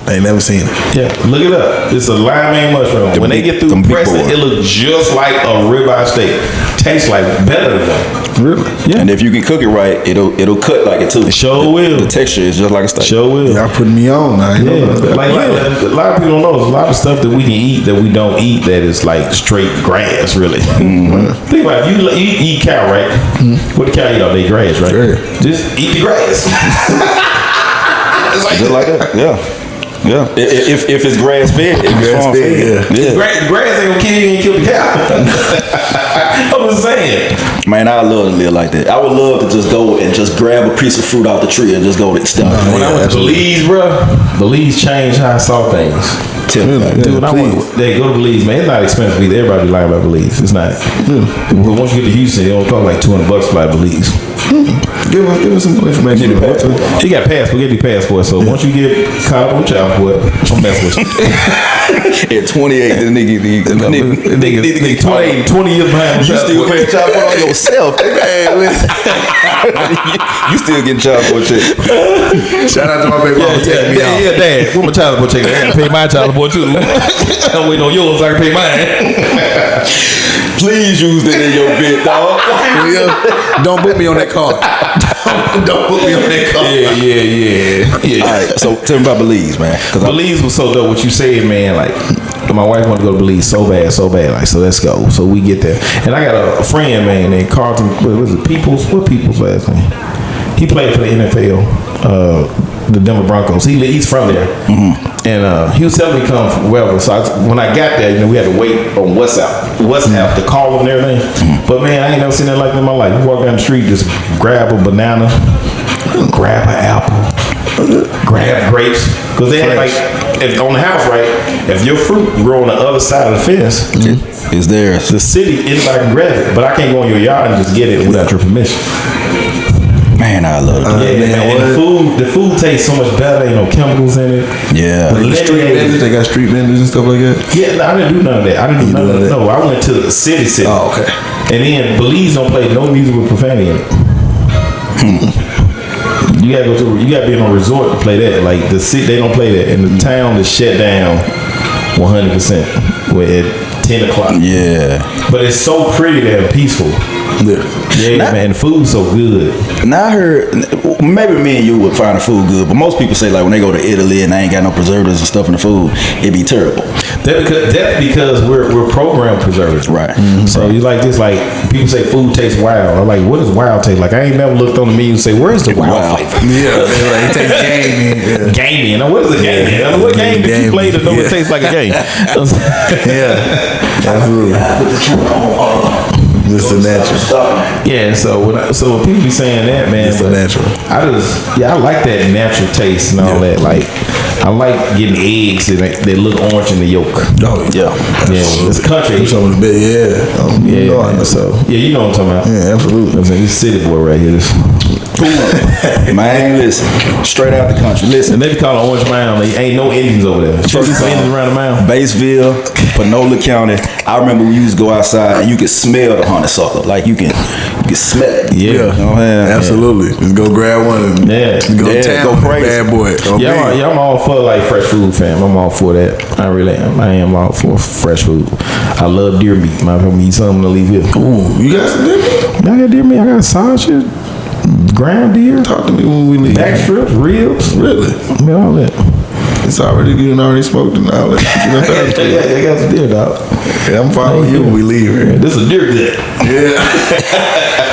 I ain't never seen it. Yeah, look it up. It's a lime main mushroom. When they get through pressing, it looks just like a ribeye steak. Tastes like better than one. Really? Yeah. And if you can cook it right, it'll cut like it too. It sure will. The texture is just like a steak. Sure will. Y'all putting me on now. You know that. Like a lot of people don't know. There's a lot of stuff that we can eat that we don't eat that is like straight grass, really. Think about it. You eat cow, right? What the cow eat all day? Grass, right? Sure. Just eat the grass. It's like Just like that. Yeah. Yeah. If it's grass fed, it's farm fed. Yeah. Grass ain't gonna kill you and kill the cow. I'm just saying. Man, I love to live like that. I would love to just go and just grab a piece of fruit off the tree and just go to stuff. When I went to Belize, bro, Belize changed how I saw things. Dude, I want they go to Belize, man. It's not expensive either. Everybody be lying about Belize. It's not. But once you get to Houston, it only cost like $200 to fly to Belize. Give us some information. You got passport, get your passport. So once you get caught up with child support, I'm messing with you. At 28, the nigga 20 years behind. You still paying child support on yourself. You still getting child support check. Shout out to my baby mama taking me out. Yeah, Dad. Where my child support check? I gotta pay my child support too. I'm waiting on yours so I can pay mine. Please use that in your bid, dog. Don't put me on that card. Don't put me on that card. Yeah. All right, so tell me about Belize, man. Belize was so dope. What you said, man, like my wife wanted to go to Belize so bad. Like, so let's go. So we get there, and I got a friend, man, named Carlton. What was it? Peoples last name? He played for the NFL, the Denver Broncos. He's from there, and he was telling me to come from wherever. So when I got there, we had to wait on WhatsApp to call them and everything. But man, I ain't never seen that like that in my life. You walk down the street, just grab a banana, grab an apple, grab grapes, because they had like if on the house, right? If your fruit grow on the other side of the fence, it's theirs. the city, anybody can grab it, but I can't go in your yard and just get it without your permission. Man, I love it. And the food tastes so much better. Ain't no chemicals in it. Yeah. The street vendors, they got street vendors and stuff like that. Yeah, I didn't do none of that. No, I went to the city. Oh, okay. And then Belize don't play no music with profanity in it. You gotta be in a resort to play that. Like the city, they don't play that. And the town is shut down 100% at 10 o'clock. Yeah. But it's so pretty there and peaceful. Yeah, man, the food's so good. Now I heard, maybe me and you would find the food good, but most people say like when they go to Italy and they ain't got no preservatives and stuff in the food, it be terrible. That's because we're programmed preservatives. Right. So you like this, like people say food tastes wild. I'm like, what does wild taste like? I ain't never looked on the menu and say, where's the wild flavor? Yeah, it tastes gamey. Gamey. Now what is a gamey? What game did you play to know it tastes like a game? Absolutely. It's the natural. Yeah, so when people be saying that, man, It's the natural. I like that natural taste and all that. Like, I like getting eggs that they look orange in the yolk. Oh yeah, It's country. some of the best. You know what I'm talking about. Yeah, absolutely. I'm saying this city boy right here. Man, listen, straight out the country. Listen, And they be calling Orange Mound. There ain't no Indians over there. Some Indians around the mound. Batesville, Panola County. I remember we used to go outside and you could smell the honeysuckle. Like you can smell it. Yeah. You know what I'm saying? Absolutely. Just go grab one and go go crazy. Bad boy. Yeah, I'm all for like fresh food, fam. I'm all for that. I really am. I am all for fresh food. I love deer meat. My family eat something to leave here. Ooh, you got some deer meat? I got deer meat. I got sausage, ground deer. Talk to me when we leave. Back strips, ribs. Really? Man, all that. It's already good and already smoked and all that. I got some deer, dog. Yeah, I'm following you when we leave here. This is deer good. Yeah.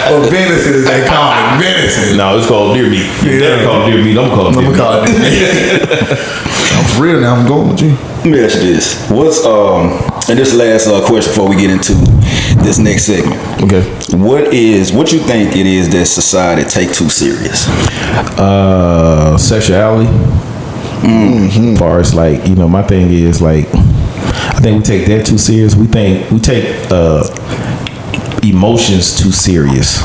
Well, venison is they call it. Venison. No, it's called deer meat. They're called deer meat. I'm called deer meat. call it deer meat. I'm for real now. I'm going with you. Let me ask you this. What's and this last question before we get into this next segment. Okay. What you think it is that society take too serious? Sexuality. As far as like, my thing is like, I think we take that too serious. We take emotions too serious.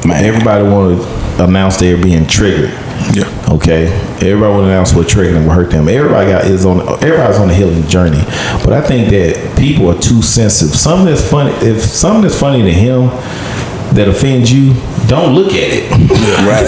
Man, everybody want to announce they're being triggered. Yeah. Okay. Everybody want to announce what triggered them, what hurt them. Everybody's on a healing journey. But I think that people are too sensitive. Something that's funny to him that offends you, don't look at it. Right.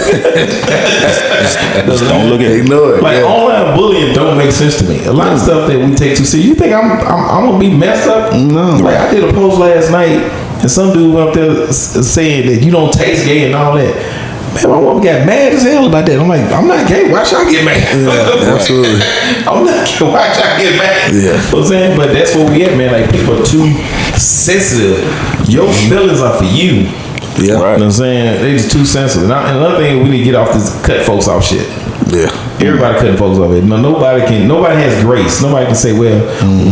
Just don't look at it. Ignore it. Like online bullying don't make sense to me. A lot of stuff that we take too serious. You think I'm gonna be messed up? No. Like I did a post last night, and some dude went up there saying that you don't taste gay and all that. Man, my mom got mad as hell about that. I'm like, I'm not gay. Why should I get mad? Yeah, absolutely. I'm not gay. Why should I get mad? Yeah. You know what I'm saying? But that's what we get, man. Like, people are too sensitive. Your feelings are for you. Yeah. Right. You know what I'm saying? They just too sensitive. And another thing, we need to get off this cut folks off shit. Yeah. Everybody cutting folks off it. No, nobody has grace. Nobody can say, well,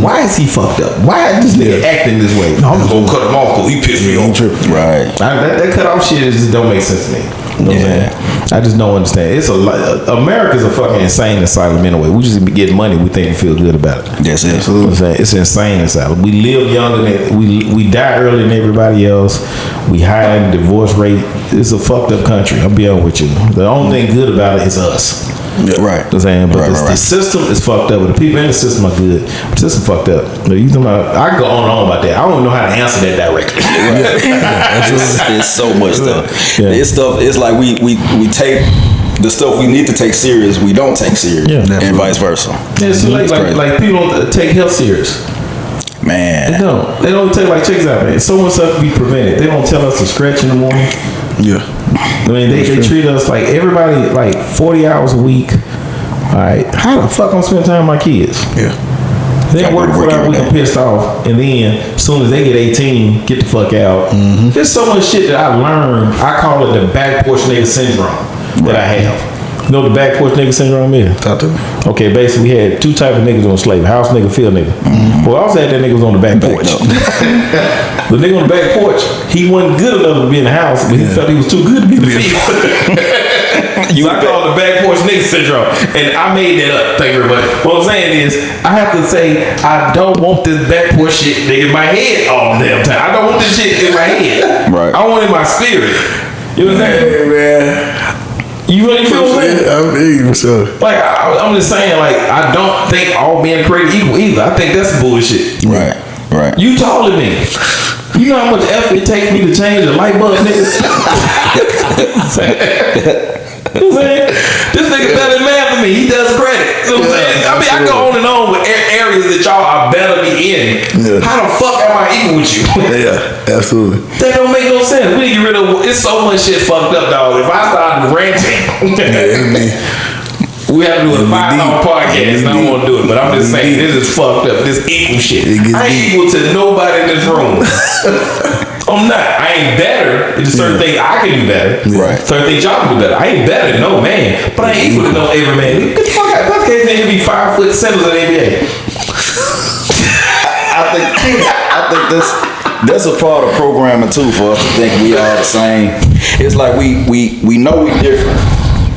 why is he fucked up? Why is this nigga acting this way? No, I'm just gonna cut him off because he pissed me off. Right. That cut off shit just don't make sense to me. You know what I'm saying? I just don't understand. It's America's a fucking insane asylum anyway. We just get money. We think we feel good about it. That's it. You know what I'm saying? It's an insane asylum. We live younger than we die earlier than everybody else. We high in divorce rate. It's a fucked up country. I'll be honest with you. The only thing good about it is us. Yeah. Right. You know what I'm saying? But the system is fucked up. But the people in the system are good. The system fucked up. You talking about, I can go on and on about that. I don't know how to answer that directly. It's so much stuff. Yeah. It's stuff. It's like we take the stuff we need to take serious. We don't take serious, and vice versa. Yeah, it's like people don't take health serious. Man, They don't take, like, check this out, man. So much stuff can be prevented. They don't tell us to stretch in the morning. Yeah. I mean, they treat us like everybody, like 40 hours a week. All right, how the fuck I'm spend time with my kids? Yeah. They work for that week, I'm pissed off, and then as soon as they get 18, get the fuck out. There's so much shit that I learned. I call it the back porch nigga syndrome that I have. You know what the back porch nigga syndrome is? Talk to me. Okay, basically we had two type of niggas on slavery: house nigga, field nigga. Well, I also had that nigga was on the back porch. The nigga on the back porch, he wasn't good enough to be in the house, but he felt he was too good to be in the field. So I call it the back porch nigga syndrome, and I made that up. Thank you very much. What I'm saying is, I have to say I don't want this back porch shit in my head all the damn time. I don't want this shit in my head. Right. I want it in my spirit. You know what I'm saying? Hey, man. You really feel what I'm saying? I'm big for sure. Like, I'm just saying, like, I don't think all men are created equal either. I think that's bullshit. right. You taller than me. You know how much effort it takes me to change a light bulb, nigga? You know what I'm saying? This nigga better than math than me. He does credit. You know what I'm saying? I mean, I go on and on with areas that y'all are better me in. Yeah. How the fuck am I equal with you? Yeah, absolutely. That don't make no sense. We need to get rid of. It's so much shit fucked up, dog. If I started ranting, we have to do a 5-hour podcast. And I don't want to do it, but I'm just saying this is fucked up. This equal shit. I ain't equal to nobody in this room. I'm not. I ain't better. There's certain things I can do better. Right. Certain things y'all can do better. I ain't better than no man, but I ain't equal to no every man. Get the fuck out. That's case nigga be 5 foot centers in the NBA. I think that's a part of programming too for us to think we all the same. It's like we know we different,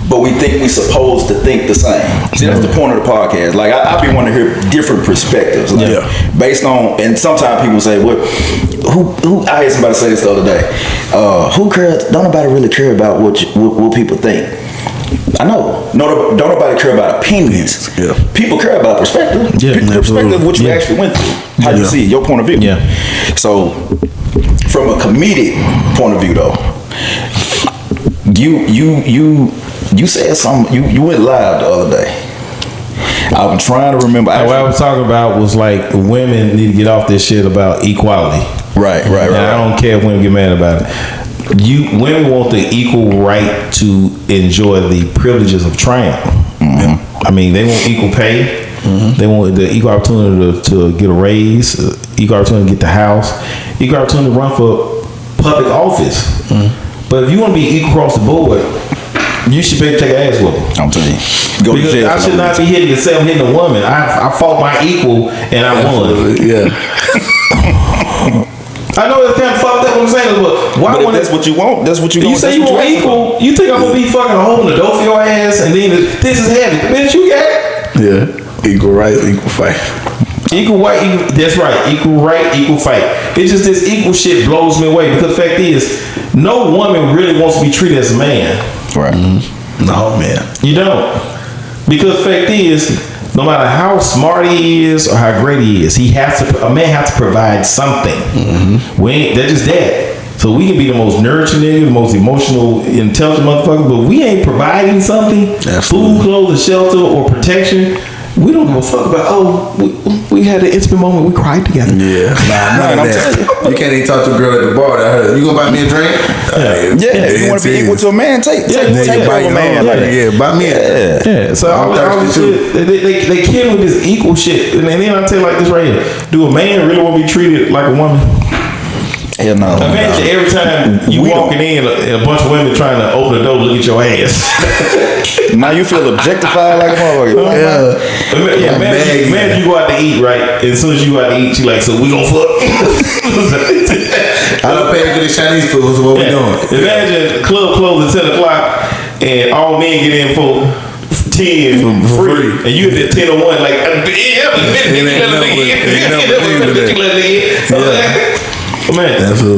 but we think we supposed to think the same. See, that's the point of the podcast. Like I be wanting to hear different perspectives, like, based on. And sometimes people say, "What? Who?" I heard somebody say this the other day. Who cares? Don't nobody really care about what people think. I know. No, don't nobody care about opinions. Yeah. People care about perspective. Yeah, Perspective of what you actually went through. How you see it, your point of view. Yeah. So, from a comedic point of view, though, you said something. You went live the other day. I'm trying to remember. What I was talking about was like women need to get off this shit about equality. Right. I don't care if women get mad about it. Women want the equal right to enjoy the privileges of triumph. I mean, they want equal pay. They want the equal opportunity to get a raise, equal opportunity to get the house, equal opportunity to run for public office. But if you want to be equal across the board, you should be able to take an ass whooping. I'm telling you. Go to Because jail. I should not be hitting to say I'm hitting a woman. I fought my equal and I won. Yeah. I know it's kind of fucked up what I'm saying, but why But if that's what you want, that's what you want. you say you want equal? You think I'm gonna be fucking holding the door for your ass and then this is heavy, bitch? You got it. Yeah. Equal rights, equal fight. Equal right, that's right. Equal right, equal fight. It's just this equal shit blows me away because the fact is, no woman really wants to be treated as a man. Right. No, man. You don't. Because the fact is, no matter how smart he is or how great he is, a man has to provide something. That's just that. So we can be the most nurturing nigga, the most emotional, intelligent motherfucker, but we ain't providing something, food, clothes, shelter, or protection. We don't give a fuck about, we had an intimate moment, we cried together. Yeah. None of that. You can't even talk to a girl at the bar. You gonna buy me a drink? You want to be equal to a man? Take buy a man. Buy me a Yeah. So all this shit, they kidding with this equal shit. And then I tell you like this right here. Do a man really want to be treated like a woman? Hell no. Imagine every time you walking in, a bunch of women trying to open the door to look at your ass. Now you feel objectified like a motherfucker. Imagine you go out to eat, right? And as soon as you go out to eat, you like, so we gonna fuck? I don't pay for the Chinese food, so what we doing? Imagine club closes at 10 o'clock and all men get in for 10 for free. And you at 10:01 like,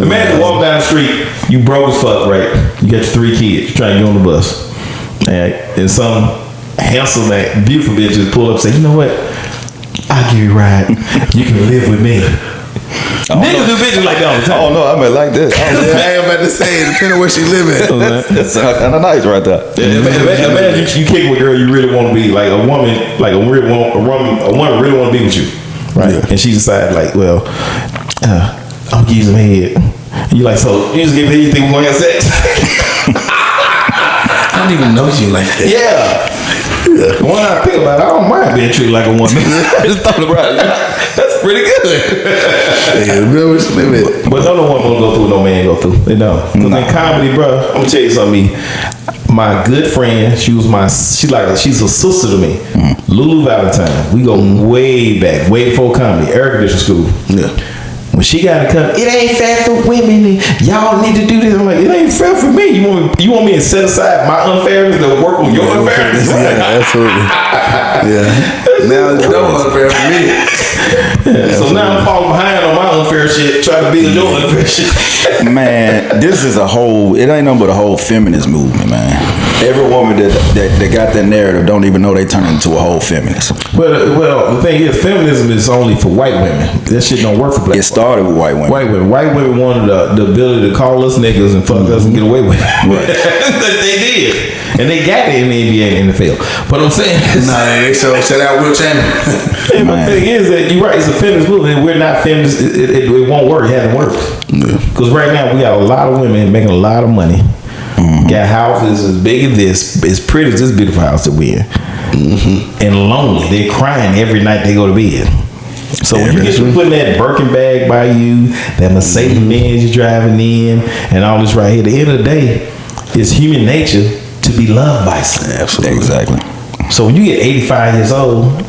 imagine walk down the street, you broke as fuck, right? You got your 3 kids, you trying to get on the bus. And some handsome, beautiful bitches pull up and say, you know what? I'll give you a ride. You can live with me. Niggas do bitches like that all the time. Oh no, I mean like this. I am about to say, depending on where she living. That's kind of nice right there. Imagine you kick with a girl you really want to be, like a woman, like a woman really want to be with you, right? Yeah. And she decided like, well, I'll give you some head. And you like, so you just give me head, you think we're gonna have sex? I don't even know you like that. Yeah. When I think about it, I don't mind being treated like a woman. Just thought about it. That's pretty good. But no one gonna go through what no man go through. They don't. Because in comedy, bro, I'm gonna tell you something. My good friend, she's a sister to me. Lulu Valentine. We go way back, way before comedy, air conditioning school. Yeah. When she got to come, it ain't fair for women. And y'all need to do this. I'm like, it ain't fair for me. You want me to set aside my unfairness to work on your unfairness? Yeah, absolutely. Now it's no unfair for me. So now I'm falling behind on my unfair shit, trying to build your unfair shit. Man, this is it ain't nothing but a whole feminist movement, man. Every woman that got that narrative don't even know they turn into a whole feminist. Well, the thing is, feminism is only for white women. That shit don't work for black. It started with white women. White women wanted the ability to call us niggas and fuck us and get away with it. Right. They did. And they got it in the NBA and NFL. But I'm saying, they shout out Will Chamberlain. The thing is that you're right. It's a feminist movement. We're not feminists. It won't work. It hasn't worked. Because right now we got a lot of women making a lot of money. Got houses as big as this, as pretty as this beautiful house that we're in, and lonely. They're crying every night they go to bed. So when you get to putting that Birkin bag by you, that Mercedes Benz you're driving in, and all this right here, at the end of the day, it's human nature to be loved by someone. Absolutely. Exactly. So when you get 85 years old,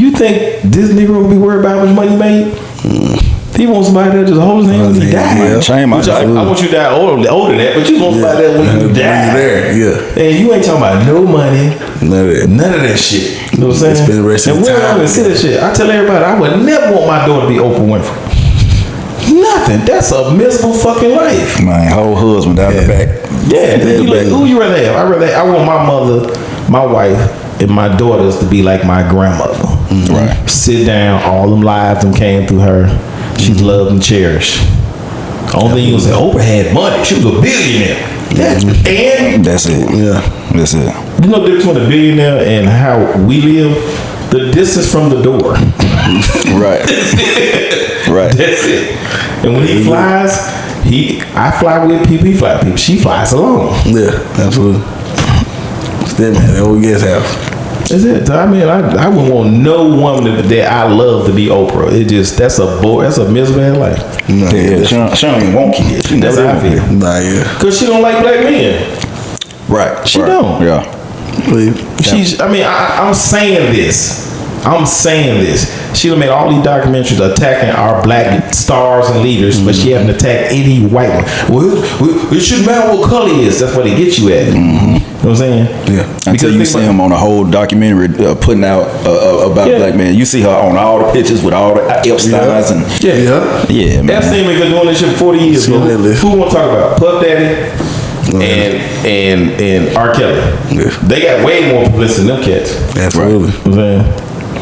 you think this nigga will be worried about how much money he made? He wants somebody that just hold his hand when he dies. I want you to die older than that, but you want somebody that when you die. And you ain't talking about no money, none of that shit. You know what I'm saying? And we're not gonna see that shit. I tell everybody, I would never want my daughter to be Oprah Winfrey. Nothing. That's a miserable fucking life. My whole husband out the back. Yeah. Then you like, who you rather have? I want my mother, my wife, and my daughters to be like my grandmother. Right. Sit down, all them lives that came through her. She's loved and cherished. Only thing you gonna say, Oprah had money. She was a billionaire. And that's it. Yeah, that's it. You know the difference between a billionaire and how we live? The distance from the door. Right. Right. That's it. And when he flies, I fly with people. He fly with people. She flies alone. Yeah, absolutely. That man, that what we get have. That's it. I mean, I wouldn't want no woman that I love to be Oprah. That's a miserable life. No, she don't even want kids. That's how I feel. Nah, yeah. Because she don't like black men. Right. She don't. Yeah. I'm saying this. She done made all these documentaries attacking our black stars and leaders, but she haven't attacked any white one. Well, it shouldn't matter what color he is. That's what they get you at. You know what I'm saying? Yeah. Until you see him on a whole documentary putting out about black men. You see her on all the pictures with all the Epsteins and yeah, man. Epstein been doing this shit for 40 years. Who want to talk about Puff Daddy and R. Kelly? Yeah. They got way more publicity than them cats. Absolutely. Right.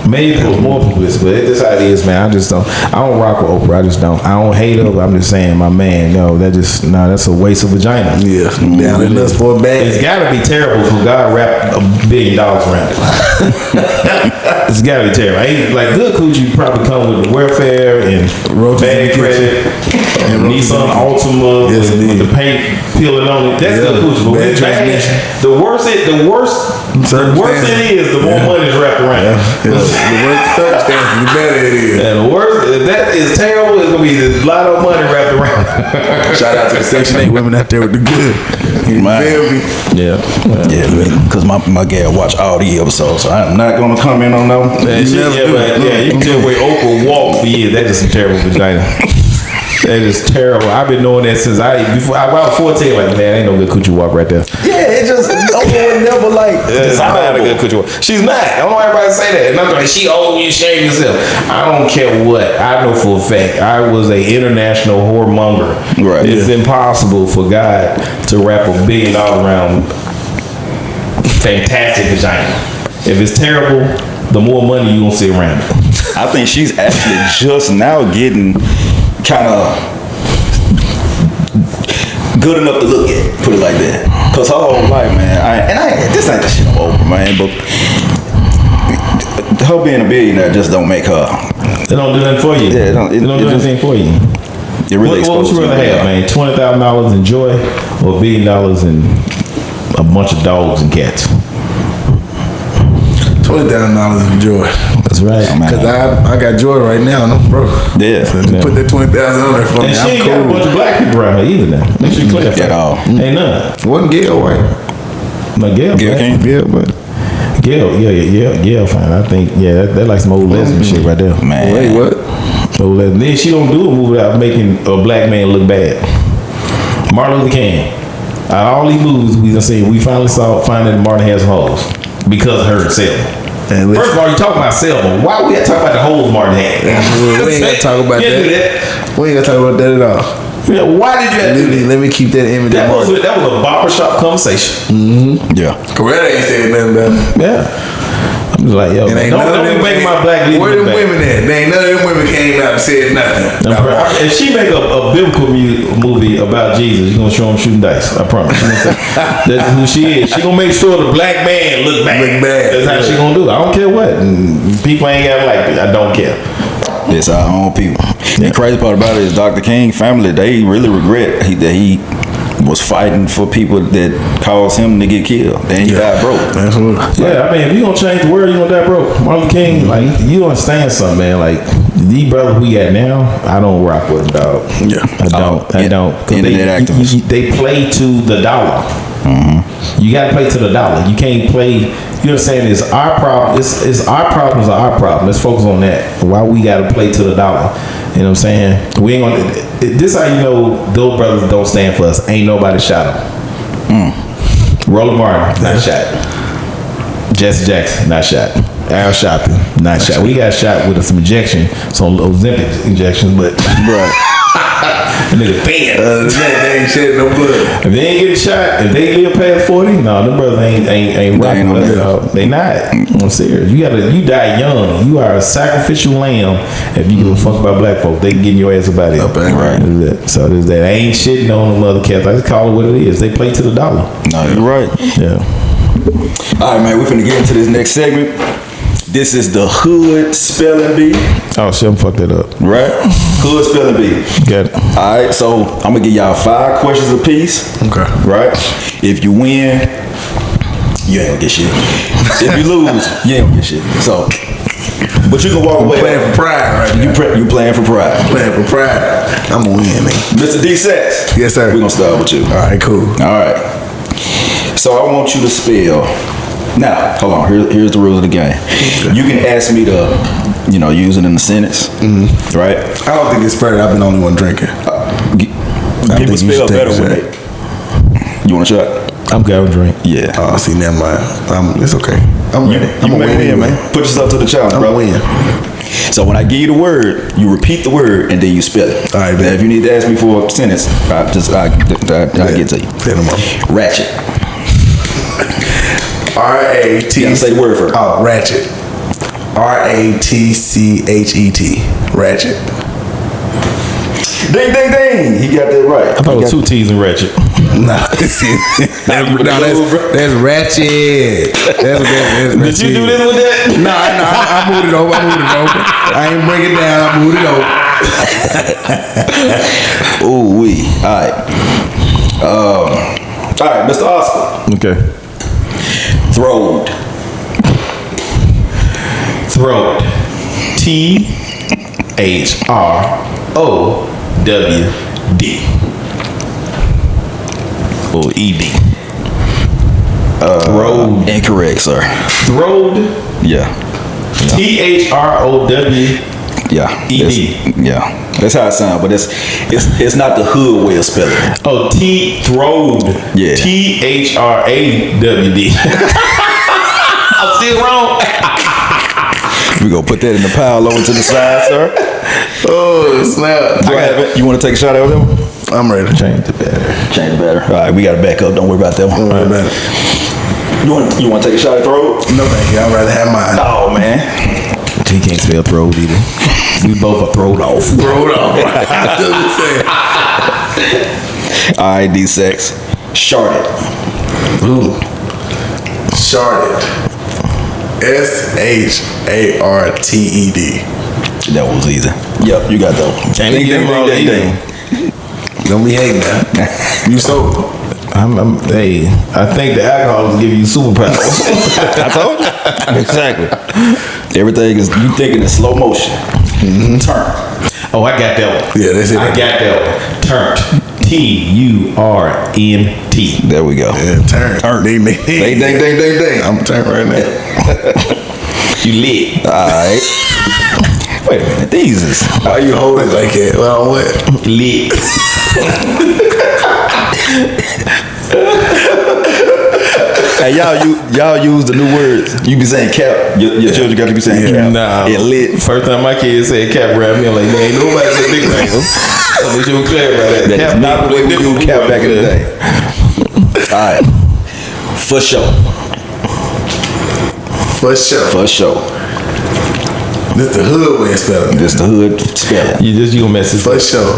Maybe it was more publicity, but that's how it is, man. I don't rock with Oprah. I just don't. I don't hate her, but I'm just saying, my man, that's a waste of vagina. Yeah, down in us for a bag. It's gotta be terrible because God wrapped $1 billion around it. It's gotta be terrible. Like good coochie probably come with the welfare and bad credit and Nissan Altima with the paint peeling on it. That's good coochie. But with bad, the worse it is, the more money is wrapped around. The worse circumstances, the better it is. And the worse, if that is terrible, it's gonna be a lot of money wrapped around. Shout out to the Section 8 women out there with the good. You feel me? Yeah, because my gal watch all the episodes, so I'm not gonna comment on them. You can tell where Oprah walked for years. That's just some terrible vagina. That is terrible. I've been knowing that since I was 14. Like, man, ain't no good coochie walk right there. Yeah, it just Oprah would never like. It's not a good coochie walk. She's not. I don't know why everybody say that. And I'm like, she old, you shame yourself. I don't care what. I know for a fact I was a international whoremonger. Right. It's impossible for God to wrap $1 billion around fantastic vagina. If it's terrible, the more money you gonna see around it. I think she's actually just now getting kind of good enough to look at, put it like that. Cause her whole life, man, this ain't the shit I'm over, man, but her being a billionaire just don't make her. They don't do nothing for you. Yeah, they don't do anything for you. It really what would you rather have, man? $20,000 in joy or $1 billion in a bunch of dogs and cats? $20,000 in joy. That's right. Because I got joy right now and I'm broke. Yeah. So just put that $20,000 on there for me. And she ain't got a bunch of black people around her either now. Make sure you clarify. At all. Ain't none. Wasn't Gail white? Like Gail came. Yeah, but Gail fine. I think, that like some old lesbian shit right there. Man. Wait, what? Old lesbian. Then she don't do a movie without making a black man look bad. Martin Luther King. Out of all these movies we done seen, we finally finding Martin has hoes. Because of her herself. First of all, you talking about Selma. Why we gotta talk about the holes Martin had? We ain't gotta talk about that. We ain't gotta talk about that at all. Yeah, why did you have to do that? Let me keep that image. That was a barbershop conversation. Mm-hmm. Yeah. Coretta ain't saying nothing about it. Yeah. I'm just like, yo, and don't be making my black leaders. Where them women at? They ain't none of them women came out and said nothing. If she make a biblical movie about Jesus, you're gonna show him shooting dice. I promise. That's who she is. She gonna make sure the black man look bad. That's how she gonna do it. I don't care what. And people ain't gotta like it. I don't care. It's our own people. The crazy part about it is Dr. King family, they really regret that he was fighting for people that caused him to get killed. Then he died broke. Absolutely. Yeah, I mean, if you gonna change the world, you gonna die broke. Martin Luther King, like, you understand something, man. Like, these brothers we got now, I don't rock with them, dog. Yeah. I don't. Internet activists. They play to the dollar. Mm-hmm. You gotta play to the dollar. You can't play. You know what I'm saying? It's our problem. It's our problems are our problem. Let's focus on that. Why we gotta play to the dollar? You know what I'm saying? We ain't gonna. This how you know those brothers don't stand for us. Ain't nobody shot them. Roland Martin, not shot. Jesse Jackson, not shot. Al Sharpton, not shot. We got shot with some injection, some Ozempic injections, but nigga banned. They ain't shedding no blood. If they ain't getting shot, if they live past 40, no, them brothers ain't rocking with us, dog. They not. I'm serious. You die young. You are a sacrificial lamb if you give a fuck about black folk. They getting your ass about it. Right. So there's that. I ain't shitting on them other cats. I just call it what it is. They play to the dollar. No, you're right. Yeah. All right, man. We're finna get into this next segment. This is the Hood Spelling Bee. Oh shit, I'm fucked that up. Right? Hood Spelling Bee. Got it. All right, so I'm gonna give y'all 5 questions apiece. Okay. Right? If you win, you ain't gonna get shit. If you lose, you ain't gonna get shit. So, but you can walk away. Playing for pride, right? You playing for pride. Playing for pride. I'm gonna win, man. Mr. D.Sax. Yes, sir. We're gonna start with you. All right, cool. All right. So I want you to spell. Now, hold on. Here's the rules of the game. You can ask me to, use it in the sentence, right? I don't think it's fair. I've been the only one drinking. People spell better when they. You want a shot? I'm good. I'm drink. Yeah. Oh, see, never mind. It's okay. I'm ready. You can make it in, man. Put yourself to the challenge, bro. I'm win. So when I give you the word, you repeat the word and then you spell it. All right, man. If you need to ask me for a sentence, I'll get to you. Say them up. Ratchet. R-A-T. You gotta say the word first. Oh, ratchet. R-A-T-C-H-E-T. Ratchet. Ding, ding, ding. He got that right. I thought it was 2 T's in ratchet. Nah, that's ratchet. That's ratchet. Did you do this with that? Nah, I moved it over. I ain't bring it down. I moved it over. Ooh, wee. All right, Mr. Oscar. Okay. Throwed. Throwed. T-H-R-O-W-D. Or E-D. Throwed. Incorrect, sir. Throwed. Yeah. T-H-R-O-W. Yeah. E-D. Yeah. That's how it sounds, but it's not the hood way of spelling it. Oh, Throwed. Yeah. T-H-R-A-W-D. I'm still wrong. We gonna put that in the pile over to the side, sir. Oh, snap. You want to take a shot at that one? I'm ready to change. Change the better. Change it better. All right, we got to back up. Don't worry about that one. Don't worry about it. You want to take a shot at throw? No, thank you. I'd rather have mine. Oh man, He can't spell throwed either. We both are throwed off. Throw it off. all right, D.Sax. Sharded. Ooh. Sharded. S-H-A-R-T-E-D. That was easy. Yep, you got that one. Can't get them all either. Don't be hating now. You sober. Hey, I think the alcohol is giving you superpowers. I told you. Exactly. Everything is you thinking in slow motion. Turn. Oh, I got that one. Yeah, that's it. I got that one. Turned. T-U-R-N-T. There we go. Yeah, turn. Ding, ding, Ding, ding, ding, ding, ding. I'm turning right now. You lit. All right. Wait a minute. These is. How you hold it like that? Well, what? Lit. Hey, y'all use the new words. You be saying cap. Your children got to be saying cap. Nah. It lit. First time my kids said cap around me, I'm like, ain't nobody said nicknames. So they should be clear about that. That is not the way we do cap back in the day. All right. For sure. For sure. For sure. This the hood way of spelling. This the hood spelling. You gonna mess this For up. sure.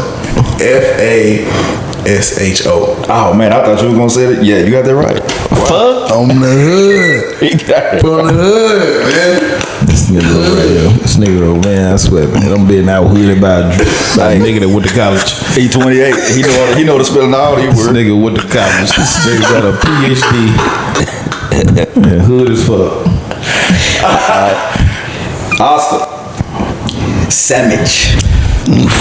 F-A-S-H-O. Oh man, I thought you were gonna say it. Yeah, you got that right. Fuck. On the hood. He got it. On the hood, man. This nigga over here. This nigga over, man, I swear, man. I'm being out hooded by a nigga that went to college. He 28. He know the spelling of all these This words. nigga went to college. This nigga got a PhD. Man, hood as fuck. Oscar. Sandwich.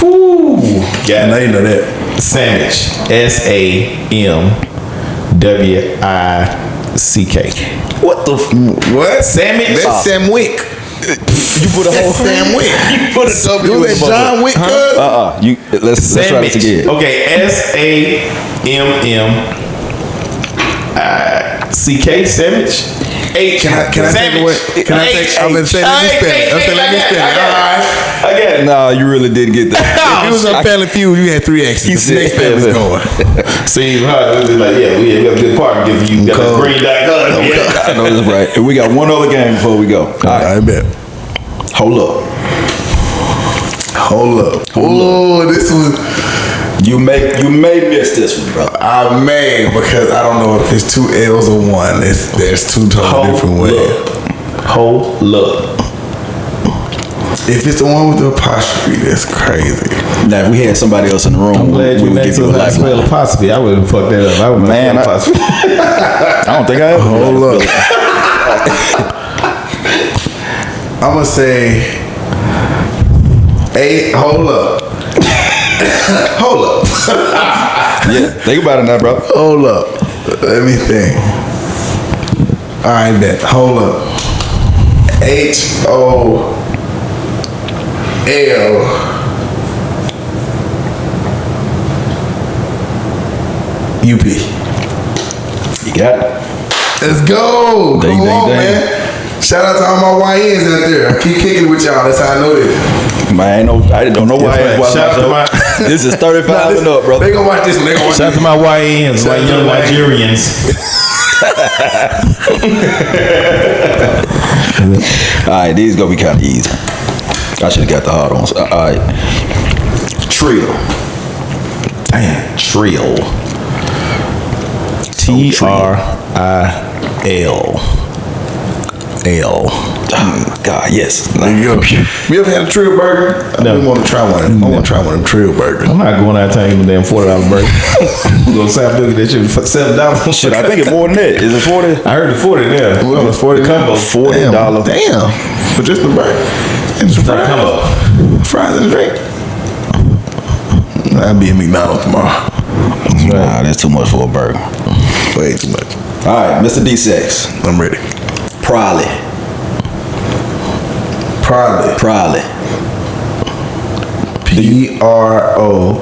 Woo. Yeah, now you know that. Sandwich. S-A-M-W-I-C-K. What the? What? Sandwich. That's Sam Wick. You put a whole Sam Wick. You put a W. You in let the John Wick, cuz? You let's try this again. Okay, S-A-M-M-I-C-K. Sandwich. H. Can I take away? Can I take? I'm gonna say let me spell it. I'm saying let me spell it. All right. I got it. No, you really did get that. If it was on Family Feud, you had 3 X's. The said- next family's going. See, it was like, yeah, we have a good partner giving you got a green dot gun. I know that's right. And we got one other game before we go. All right, I bet. hold up. Hold up. Oh, this was. You may miss this one, bro. I may because I don't know if it's 2 L's or 1. There's 2 totally different ways. Hold up. If it's the one with the apostrophe, that's crazy. Now, if we had somebody else in the room, I'm glad we you would next give to you a us spell lifeline. apostrophe. I wouldn't fuck that up. I would Man, apostrophe. I don't think I ever. Hold up. I'm gonna say, hold up. Hold up. Yeah, think about it now, bro. Hold up. Let me think. All right, bet. Hold up. H-O-L-U-P. You got it. Let's go. Ding, Come ding, on, ding. man. Shout out to all my YNs out there. I keep kicking it with y'all. That's how I know this. Man, I don't know why. Yeah, shout out to my- This is 35 and up, bro. They gonna watch this one. They gonna watch Shout out this to my YNs, Shout like out to young the Nigerians. All right, these gonna be kind of easy. I should have got the hard ones. All right. Trill. Damn. Trill. T-R-I-L. God, yes. There you go. You ever had a Trill burger? No. I want to try one. I want to try one of them Trill burgers. I'm not going out there and damn $40 burger. Go stop looking at that shit for $7. Shit, I think it's more than that. Is it 40? I heard the 40 there. Well, it's 40 combo. $40. Damn. For just the burger. And some Not fries. combo. Fries and a drink. I'll be at McDonald's tomorrow. Nah, that's too much for a burger. Way too much. All right, Mr. D.Sax. I'm ready. Probably. Probably. P-R-O-L-L-Y.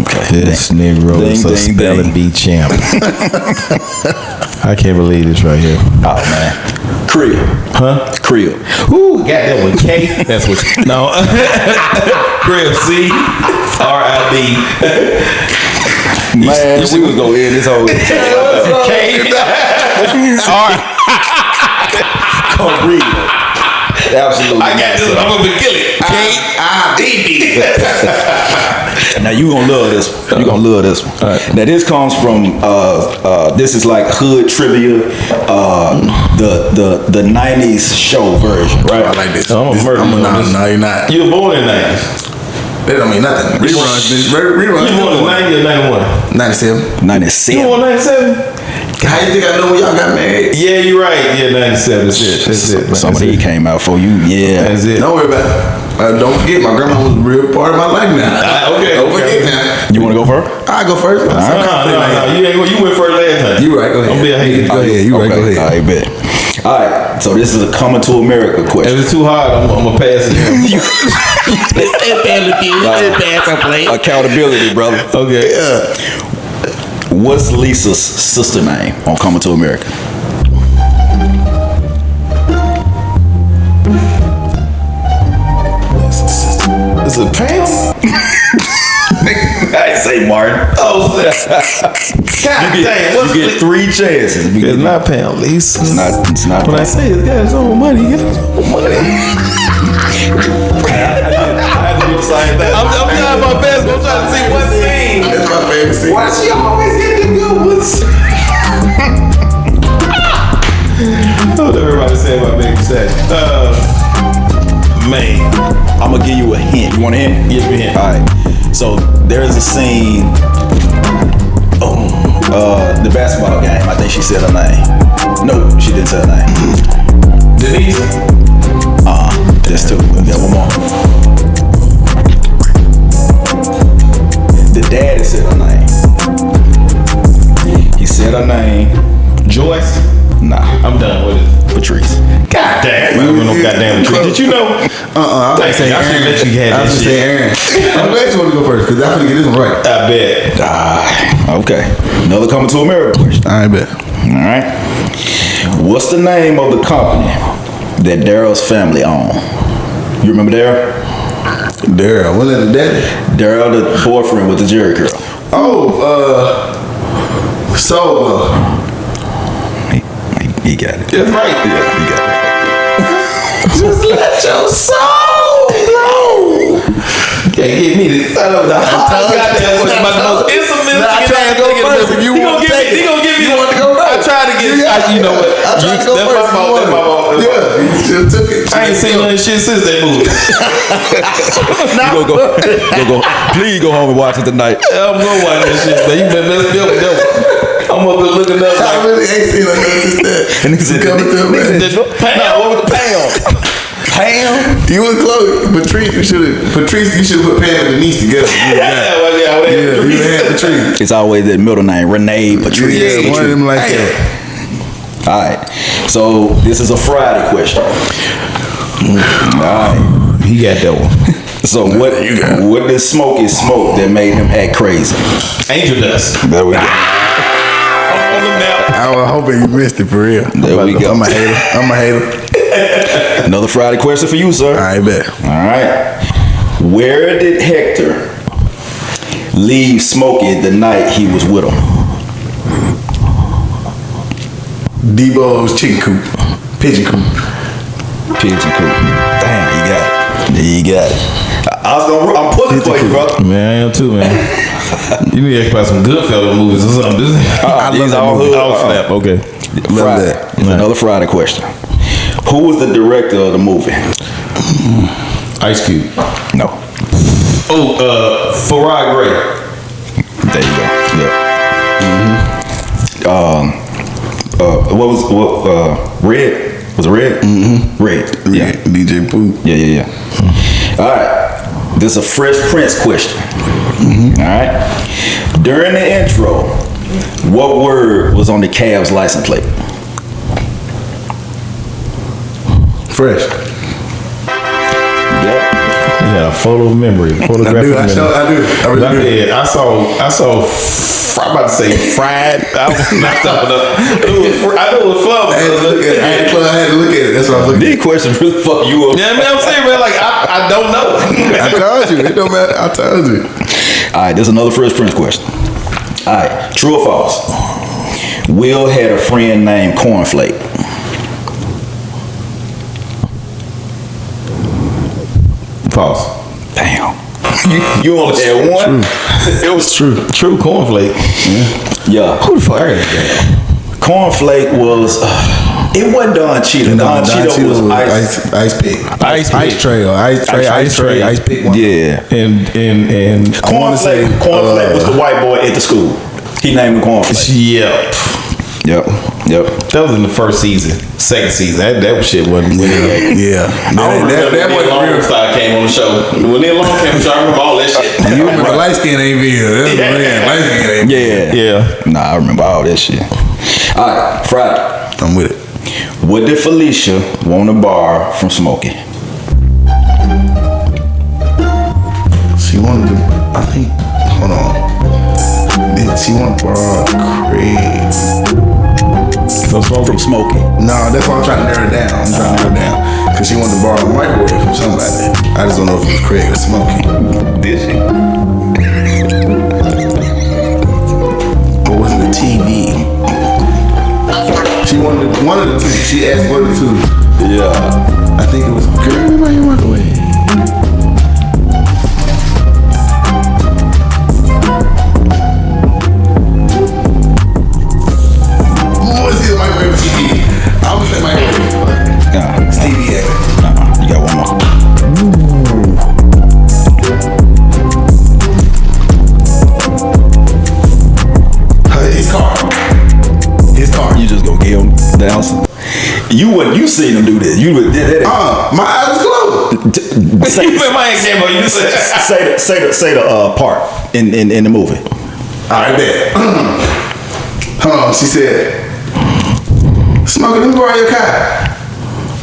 Okay. This Negro is a Ding, ding, spelling ding. bee champ. I can't believe this right here. Oh, man. Crib. Huh? Crib. Ooh, got that one. K. That's what. No. Crib. C. R-I-B. Man, we was gonna end this whole K. R. Come read. Absolutely. I got this. I'm gonna kill it. K-I-B-B. Now you gonna love this. You gonna love this one. Now this comes from this is like hood trivia, the '90s show version, right? I like this. I'm a murder. No, you're not. You were born in 90s. That don't mean nothing. Reruns. You born in 90 or 91? 97. 97. You born 97? How you think I know when y'all got married? Yeah, you're right. Yeah, 97. That's it. That's it. Man. Some of these came out for you. Yeah. That's it. Don't worry about it. Don't forget, my grandma was a real part of my life now. Okay. Don't forget now. You wanna go first? I go first. No. You went first last time. You right. Go ahead. Don't be a hater. Go ahead. You right. Go ahead. All right, bet. All right. So this is a coming to America If question. it's too hard, I'm gonna pass it. Accountability, brother. Okay. What's Lisa's sister name on Coming to America? Is it Pam? I say Martin. Oh, God damn. You get 3 chances. It's not Pam. Lisa. It's not. When I say it's got his own money, he got his own money. I had to do the same thing. I'm trying my best. I'm trying to see what scene. That's my favorite scene. Why she always get the good ones? What everybody say about Big Sax? Man. I'm gonna give you a hint. You want a hint? Give me a hint. All right. So there's a scene. The basketball game. I think she said her name. No, she didn't say her name. Denise. Just 2. We got one more. The daddy said her name. He said her name. Joyce. Nah, I'm done with it. Patrice. God damn. I don't know goddamn Patrice. Did you know? I was Thank say you. I should Aaron. let you have I was that just say shit. Aaron. I'm glad you want to go first because I'm gonna get this one right. I bet. Okay. Another Coming to America question. I bet. All right. What's the name of the company that Daryl's family own? You remember Daryl? Daryl, wasn't that the daddy? Daryl, the boyfriend with the Jerry curl. He got it. That's right. Yeah, he got it. Just let your soul blow. Can't get me to son of the goddamn was my most intimate. Nah, I tried to go first. If you want to take it. He gonna give me. You want to go I first. tried to get. You know what? I tried to go That's first. my fault. That's my fault. Yeah, you still took it. I ain't seen none shit since that movie. You go. Please go home and watch it tonight. I'm gonna watch that shit, but you been messed me up with that one. I'm gonna be looking up I like really ain't seen nothing since that. And he said, Coming to America. What was the Pam? Pam. You was close. Patrice, you should have put Pam and Denise together. Yeah, Yeah, you had Patrice. It's always that middle name, Renee, Patrice. Yeah, one of them like that. All right. So this is a Friday question. All right. He got that one. So what did Smokey smoke that made him act crazy? Angel dust. There we go. On the map. I was hoping you missed it for real. There we go. I'm a hater. Another Friday question for you, sir. I bet. All right. Where did Hector leave Smokey the night he was with him? Debo's chicken coop. Pigeon Coop. Pigeon Coop. Damn, you got it. I'm pulling for you, bro. Man, I am too, man. You need to ask about some Goodfellas movies or something. These all hood. Snap. Okay. Friday. It's another Friday question. Who was the director of the movie? Ice Cube. No. Farrah Gray. There you go. Yeah. What Red? Was it Red? Mm-hmm. Red. Yeah. DJ Pooh. Yeah. All right. This is a Fresh Prince question. Mm-hmm. All right. During the intro, what word was on the Cavs license plate? Fresh. Yep. Yeah, photo memory. Photographic memory. I do. I really do. I saw. I'm about to say fried. I was knocked up. I know it was fun. I had to look at it. That's what I was looking at. These questions really fuck you up. Yeah, man, I'm saying, man, like, I don't know. I told you. It don't matter. I told you. All right, there's another Fresh Prince question. All right, true or false? Will had a friend named Cornflake. False. Damn. You only had one? It was true. True cornflake. Yeah. Who the fuck heard of that? Cornflake was, it wasn't Don Cheeto. Don Cheeto was Ice Pick. Ice Trail. Ice Pick. One. Yeah. And Cornflake was the white boy at the school. He named him Cornflake. Yep. That was in the first season. Second season. That shit wasn't winning. Yeah. That wasn't real. Star came on the show. When Neil Long came on the show, I remember all that shit. You remember light skin ain't real. Light skin ain't real. Yeah. Nah, I remember all that shit. All right, Friday. I'm with it. What did Felicia want to borrow from Smokey? She wanted to, I think, hold on. She wanted to borrow Craig. From Smokey. No, that's why I'm trying to narrow it down. Because she wanted to borrow a microwave from somebody. I just don't know if it was Craig or Smokey. Did she? Or was it a TV? She wanted one of the two. She asked one of the two. Yeah. I think it was Girl, why you microwave? Stevie X. You got one more. His car. You just gonna give him the answer. You seen him do this. You did that. My eyes was closed. Say the part in the movie. Alright, bet. Hold on, she said, Smokey, let me borrow your car.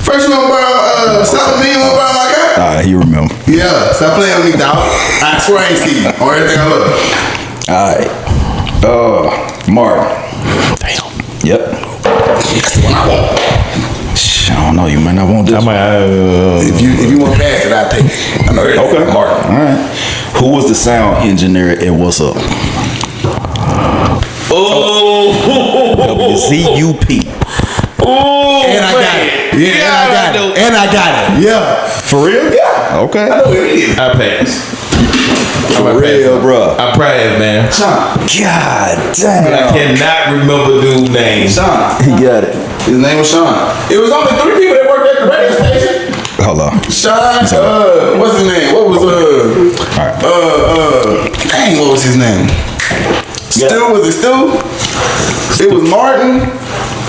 First you gonna borrow something, then you gonna borrow my car? Alright, you remember. Yeah, stop playing with me, dog. I swear I ain't see you or everything I love. Alright. Martin. Damn. Yep. That's the one I want. I don't know, you might not want this. If you want past it, I'll take it. I know everything. Okay. Martin. Alright. Who was the sound engineer at What's Up? WZUP. Oh, and I got it. Yeah, and I got it. Yeah. For real? Yeah. Okay. I know what it is. I passed. For real, bro. I passed, man. Sean. God But I damn. cannot remember dude's name. Sean. He got it. His name was Sean. It was only 3 people that worked at the radio station. Hold on. Sean, what's his name? What was dang, what was his name? Stu, was it Stu? It was Martin,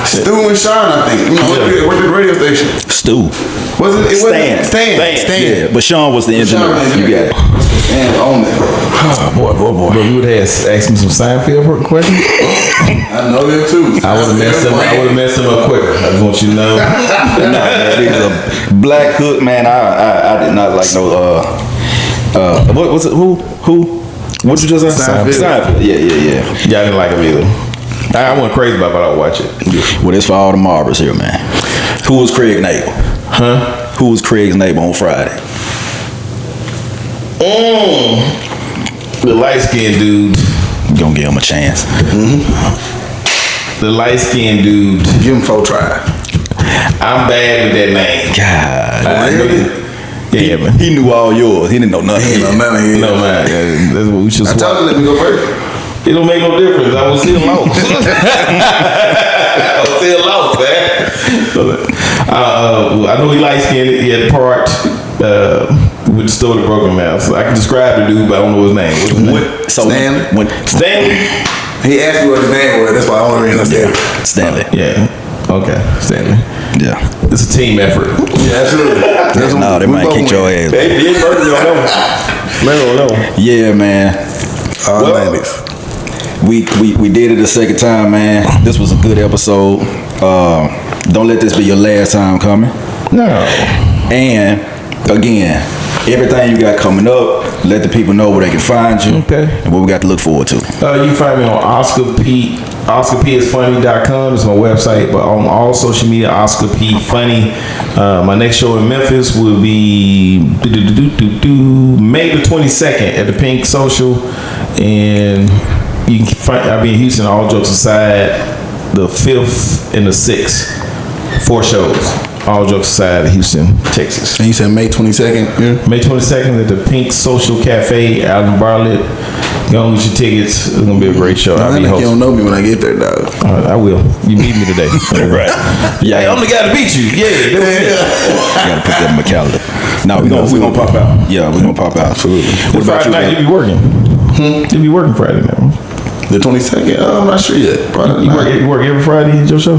Stu and Sean, I think. You know, worked at the radio station. Stu. Wasn't it? Stan. Stan. Yeah, but Sean was the engineer. You got it. Stan on there. Oh, boy. But you would have asked me some Seinfeld questions. I know them too. I would have messed him up quicker. I just want you to know. Nah, man, he was a black hook, man. I did not like no what was it? Who? What you just say? Seinfeld. Yeah. Yeah, I didn't like him either. I went crazy about it, but I'll watch it. Well, it's for all the Marbles here, man. Who was Craig's neighbor? Huh? Who was Craig's neighbor on Friday? The light-skinned dude. Gonna give him a chance. The light-skinned dude. Give him 4 tries. I'm bad with that name. God. Yeah, man. He knew all yours. He didn't know nothing. He ain't know nothing. He ain't No, know man. That's what we should I told you, let me go first. It don't make no difference. I was still lost. I was still lost, man. I know he light skinned. He had a part with the story of the broken mouth. So I can describe the dude, but I don't know his name. What's his name? Stanley. Stanley. He asked me what his name was. That's why I only reason I said it. Stanley. Yeah. Okay. Stanley. Yeah. It's a team effort. Yeah, absolutely. No, they might kick your ass. They did work on them. Yeah, man. All Well, 90s. We did it a second time, man. This was a good episode. Don't let this be your last time coming. No. And again, everything you got coming up, let the people know where they can find you. Okay. And what we got to look forward to. You can find me on OscarPisfunny.com. It's my website, but on all social media, Oscar P Funny. My next show in Memphis will be May the 22nd at the Pink Social, and you can find. I'll be in Houston. All jokes aside, the 5th and the 6th, 4 shows. All jokes aside, Houston, Texas. And you said May 22nd? Yeah. May 22nd at the Pink Social Cafe out in Bartlett. Go and get your tickets. It's gonna be a great show. I'll be You hosting. don't know me when I get there, dog. I will. You beat me today. Right. Yeah, I'm the guy to beat you. Yeah, You got to put that in my calendar. No, we gonna pop out. Yeah, we gonna pop out. Absolutely. What about Friday you, night man? you be working. You be working Friday night. The 22nd? I'm not sure yet. Probably not. You work every Friday at your show?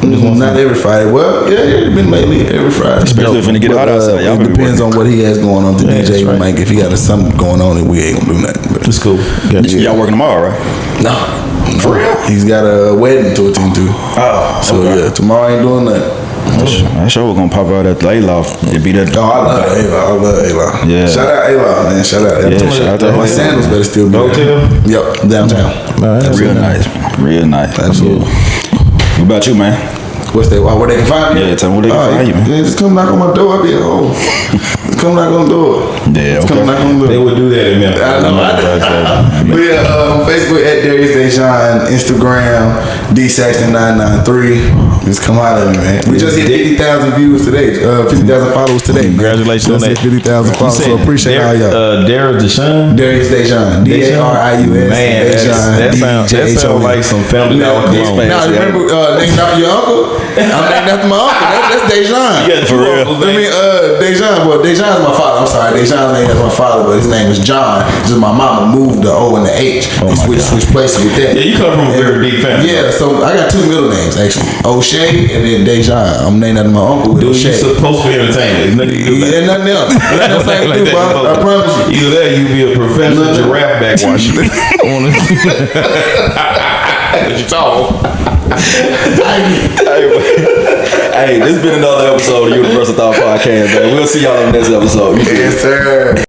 Not every Friday. Well, yeah, it's been lately every Friday. Especially if finna get hot outside. Y'all It gonna be depends on what he has going on to Yeah, DJ. that's right. Mike, if he got something going on, then we ain't gonna do nothing. But It's cool. Y'all working tomorrow, right? no, for real, he's got a wedding to attend to. Oh, So yeah, tomorrow ain't doing that. That show was gonna pop out at the A-Loft. It'd be that. Oh, I love Ayla. I love Ayla. Yeah. Shout out Ayla, man. Shout out. Yeah, shout out to My Ayla. sandals better still be Hotel? there. Yep, downtown. Real nice, man. Real nice. Absolutely. What about you, man? What's that? Where they can find me? Yeah, tell me where they can find you, man. Yeah, just come knock on my door. I'll be at home. Come knock on the door. Yeah, Just come okay. knock on the They door. would do that in Memphis. I know. But yeah, on Facebook at Darius Deshawn, Instagram D.Sax993. Just come out of me, man. We just hit 50,000 views today. 50,000 followers today. Congratulations on Just that. hit 50,000 followers. So appreciate all y'all. Darius Deshawn? Darius Deshawn. D-A-R-I-U-S. Man, that sounds like some Family Dollar cologne. Now remember, named after your uncle. I'm named after my uncle. That's Deshawn. Yeah, For real. Deshawn. Well, Deshawn's my father. I'm sorry, Deshawn's named after my father, but his name is John. Just my mama moved the O and the H and switched places with that. Yeah, you come from a very big family. Yeah, so I got 2 middle names actually, O'Shea and then Deshawn. I'm named after my uncle with Dude, O'Shea. you supposed to be entertained. There's nothing you do Yeah, that. nothing else. Nothing else I can do, bro. I promise you. Either that, you be a professional giraffe backwash. But you tall. Hey, this has been another episode of Universal Thought Podcast, man. We'll see y'all on the next episode. Yes, sir.